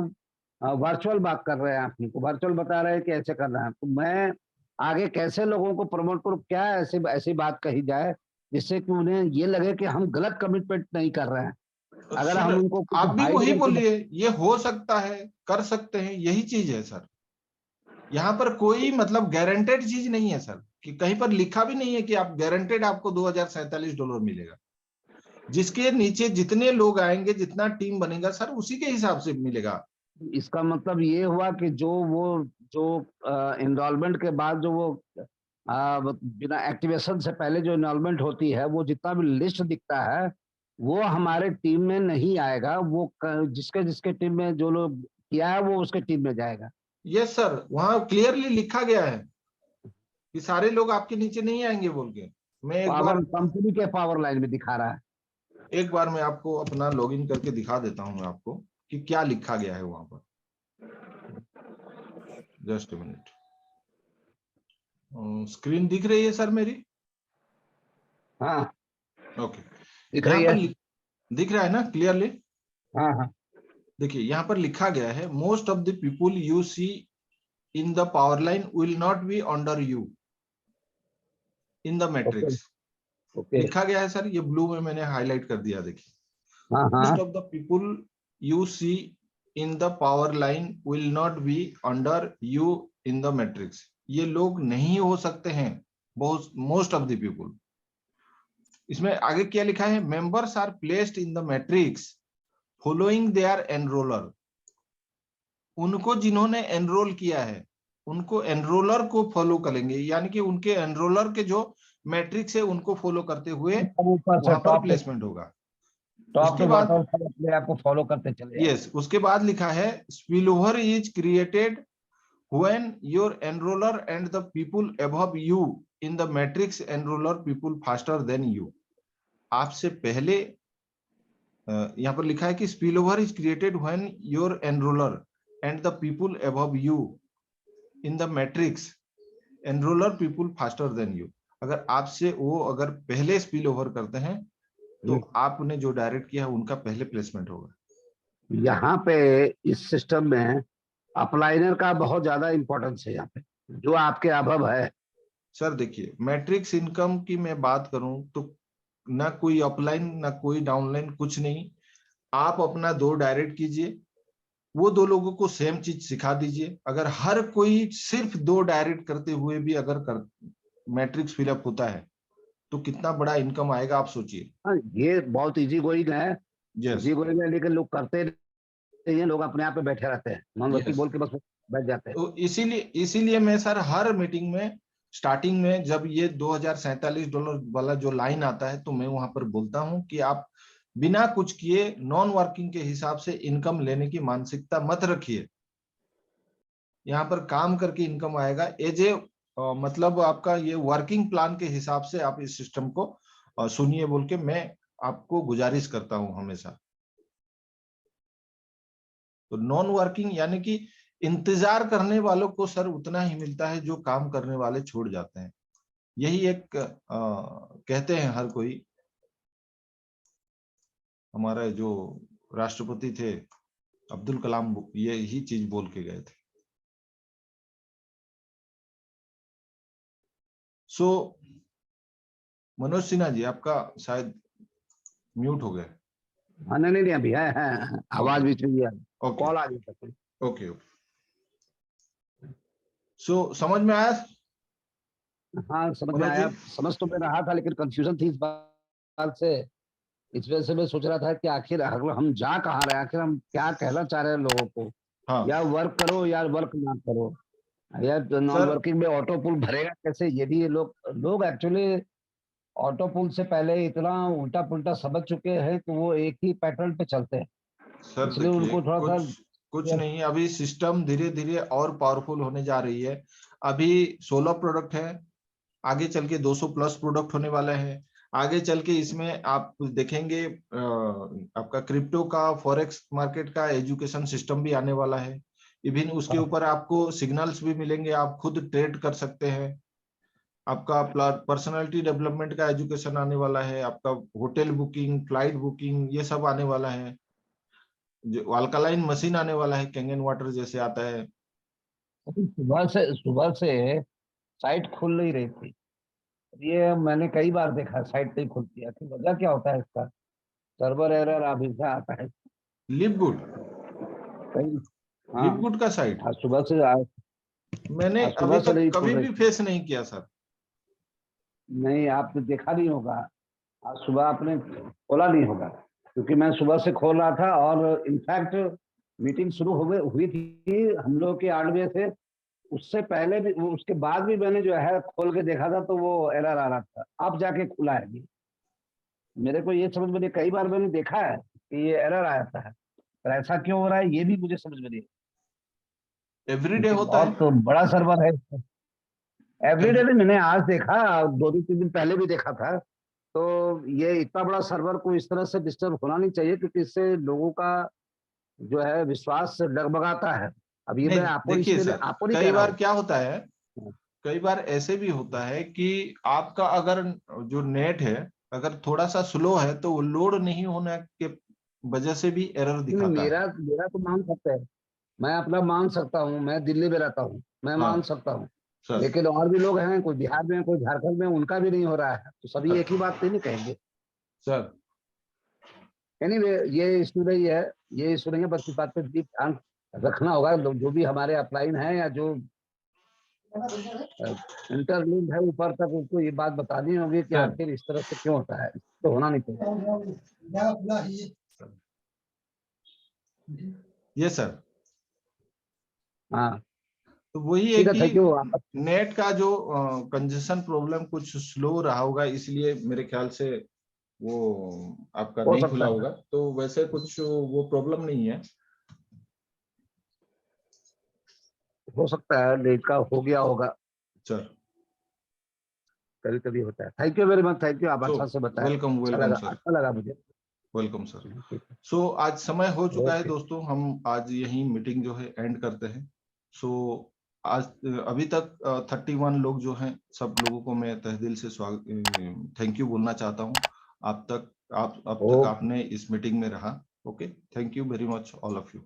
वर्चुअल बात कर रहे हैं, अपने को वर्चुअल बता रहे हैं कि ऐसे करना है। तो मैं आगे कैसे लोगों को प्रमोट करूँ, क्या ऐसी बात कही जाए जिससे कि उन्हें ये लगे कि हम गलत कमिटमेंट नहीं कर रहे हैं। अगर हम उनको आप भी हाइड वही करके बोलिए, ये हो सकता है, कर सकते हैं, यही चीज है सर। यहाँ पर कोई मतलब गारंटेड चीज नहीं है सर, कि कहीं पर लिखा भी नहीं है कि आप गारंटेड आपको $2047 मिलेगा। जिसके नीचे जितने लोग आएंगे, जितना टीम बनेगा सर, उसी के हिसाब से मिलेगा। इसका मतलब ये हुआ कि जो एनरोलमेंट के बाद जो वो बिना एक्टिवेशन से पहले जो एनरोलमेंट होती है, वो जितना भी लिस्ट दिखता है वो हमारे टीम में नहीं आएगा। वो जिसके जिसके टीम में जो लोग किया है वो उसके टीम में जाएगा। यस सर, वहां क्लियरली लिखा गया है कि सारे लोग आपके नीचे नहीं आएंगे बोल के। मैं पावर कंपनी के पावर लाइन में दिखा रहा है। एक बार मैं आपको अपना लॉगिन करके दिखा देता हूं मैं आपको कि क्या लिखा गया है वहां पर। जस्ट मिनट, स्क्रीन दिख रही है सर मेरी? हाँ ओके, दिख यहाँ रही पर है। दिख रहा है ना क्लियरली? हाँ हाँ देखिए यहाँ पर लिखा गया है, most of the people you see in the power line will not be under you in the okay matrix. Okay. लिखा गया है सर, ये ब्लू में मैंने हाईलाइट कर दिया, देखिए। हाँ मोस्ट हाँ of the people you see in the power line will not be under you in the matrix. ये लोग नहीं हो सकते हैं, बहुत मोस्ट ऑफ द पीपुल। इसमें आगे क्या लिखा है, members are placed in the matrix following their enroller. उनको जिन्होंने एनरोल किया है उनको एनरोलर को फॉलो करेंगे, यानी कि उनके एनरोलर के जो मैट्रिक्स है उनको फॉलो करते हुए ऊपर से वहां पर प्लेसमेंट होगा। टॉप उसके टू बाद बॉटम सब अपने आप को फॉलो करते चले जाए। यस, उसके बाद लिखा है spillover is created when your enroller and the people above you in the matrix enroller people faster than you। आपसे पहले यहाँ पर लिखा है कि spillover is created when your enroller and the people above you in the matrix enroller people faster than you। अगर आपसे वो अगर पहले स्पिल ओवर करते हैं तो आपने जो डायरेक्ट किया है उनका पहले प्लेसमेंट होगा। यहाँ पे इस सिस्टम में अपलाइनर का बहुत ज्यादा इंपॉर्टेंस है। यहाँ पे जो आपके अभव है सर देखिए, मैट्रिक्स इनकम की मैं बात करूं तो ना कोई अपलाइन ना कोई डाउनलाइन, कुछ नहीं। आप अपना 2 डायरेक्ट कीजिए, वो 2 लोगों को सेम चीज सिखा दीजिए। अगर हर कोई सिर्फ 2 डायरेक्ट करते हुए भी अगर मैट्रिक्स फिलअप होता है तो कितना बड़ा इनकम आएगा, आप सोचिए। हाँ, ये बहुत इजी गोइंग है। यस इजी गोइंग है, लेकिन लोग करते नहीं है। लोग अपने आप पे बैठे रहते हैं, नॉन वर्किंग यस, बोल के बस बैठ जाते हैं। तो इसीलिए मैं सर हर मीटिंग में स्टार्टिंग में जब ये $2047 वाला जो लाइन आता है तो मैं वहां पर बोलता हूं कि आप बिना कुछ किए नॉन वर्किंग के हिसाब से इनकम लेने की मानसिकता मत रखिए। यहाँ पर काम करके इनकम आएगा। एज ए मतलब आपका ये वर्किंग प्लान के हिसाब से आप इस सिस्टम को सुनिए बोल के मैं आपको गुजारिश करता हूं हमेशा। तो नॉन वर्किंग यानी कि इंतजार करने वालों को सर उतना ही मिलता है जो काम करने वाले छोड़ जाते हैं। यही एक कहते हैं हर कोई, हमारे जो राष्ट्रपति थे अब्दुल कलाम यही चीज बोल के गए थे। सो मनोज सिन्हा जी, आपका शायद म्यूट हो गया। हाँ नहीं अभी है आवाज बीच में दिया, ओके कॉल आ गई। ओके। सो समझ में आया हाँ समझ में मनोज जी? आया। समझ तो मैं रहा था, लेकिन कंफ्यूजन थी इस बात से। इस वजह से मैं सोच रहा था कि आखिर हम जा कहाँ रहे हैं, आखिर हम क्या कहना चाह रहे हैं लोगों को। हाँ या वर्क करो या वर्क ना करो, या नॉन सर, वर्किंग में ऑटो पुल भरेगा कैसे, ये भी लोग एक्चुअली ऑटो पुल से पहले इतना उल्टा पुल्टा समझ चुके हैं कि वो एक ही पैटर्न पे चलते हैं। सर इसलिए देखिए, उनको थोड़ा सा कुछ नहीं, अभी सिस्टम धीरे धीरे और पावरफुल होने जा रही है। अभी 16 प्रोडक्ट है, आगे चल के 200 प्लस प्रोडक्ट होने वाले हैं। आगे चल के इसमें आप देखेंगे आपका क्रिप्टो का, फॉरेक्स मार्केट का एजुकेशन सिस्टम भी आने वाला है। इवन उसके ऊपर आपको सिग्नल्स भी मिलेंगे, आप खुद ट्रेड कर सकते हैं। आपका पर्सनालिटी डेवलपमेंट का एजुकेशन आने वाला है, आपका होटल बुकिंग, फ्लाइट बुकिंग, ये सब आने वाला है। जो अल्कलाइन मशीन आने वाला है, कैंगन वाटर जैसे आता है। सुबह से साइट खुल नहीं रही थी। ये मैंने कई बार देखा, साइट नहीं खुलती है। आखिर वजह क्या होता है इसका? सर्वर एरर हमेशा आता है लिव गुड, कई। हाँ लिव गुड का साइट आज सुबह से आज, मैंने आज अभी सुबह से तक नहीं खुल कभी रही भी थी। फेस नहीं किया सर। नहीं आपने देखा नहीं होगा, आज सुबह आपने खोला नहीं होगा, क्योंकि मैं सुबह से खोल रहा था। और इनफैक्ट मीटिंग शुरू हुई थी हम लोग के 8 बजे से। उससे पहले भी, उसके बाद भी मैंने जो है खोल के देखा था तो वो एरर आ रहा था। अब जाके खुला है ये। मेरे को ये समझ में नहीं, कई बार मैंने देखा है कि ये एरर आता है, पर ऐसा क्यों हो रहा है ये भी मुझे समझ में नहीं। एवरीडे क्योंकि होता है। बहुत तो बड़ा सर्वर है। एवरीडे एव- भी मैंने आज देखा, 2-3 दिन पहले भी देखा था। तो ये इतना बड़ा सर्वर को इस तरह से डिस्टर्ब होना नहीं चाहिए, क्योंकि इससे लोगों का जो है विश्वास डगमगाता है। अब ये नहीं, मैं आपको देखिए इसके लिए सर, आपको नहीं कह कई रहा बार हूँ। क्या होता है, कई बार ऐसे भी होता है कि आपका अगर जो नेट है अगर थोड़ा सा स्लो है तो वो लोड नहीं होने के वजह से भी एरर नहीं, दिखाता है। मेरा मेरा तो मान सकता है, मैं अपना मान सकता हूँ, मैं दिल्ली में रहता हूँ, मैं मान हाँ सकता हूँ। सर। लेकिन और भी लोग हैं, कोई बिहार में, कोई झारखंड में, उनका भी नहीं हो रहा है, तो सभी एक ही बात तो नहीं कहेंगे। सर एनीवे, ये इशू नहीं है, ये इशू नहीं है, बस इस बात पे भी ध्यान रखना होगा। जो भी हमारे अपलाइन है या जो इंटरलिंक है ऊपर तक, उनको ये बात बतानी होगी कि सर आखिर इस तरह से क्यों होता है, तो होना नहीं चाहिए। ये सर, हाँ तो वही है ठीक है, कि थैंक यू। नेट का जो कंजेशन प्रॉब्लम कुछ स्लो रहा होगा, इसलिए मेरे ख्याल से वो आपका हो नहीं खुला सकता है, होगा। तो वैसे कुछ वो प्रॉब्लम नहीं है हो सकता है लेट का हो गया होगा, सर। कभी कभी होता है। Thank you very much, thank you, आप सो अच्छा से बताए, वेलकम, अच्छा वेलकम लगा, सर, अच्छा लगा मुझे। Welcome sir. ठीक है, सो आज समय हो चुका है ओके। दोस्तों, हम आज यही मीटिंग जो है एंड करते हैं। सो आज अभी तक 31 लोग जो हैं, सब लोगों को मैं तहे दिल से स्वागत, थैंक यू बोलना चाहता हूँ। आप अब तक ओके। आपने इस मीटिंग में रहा। Okay, thank you very much all of you.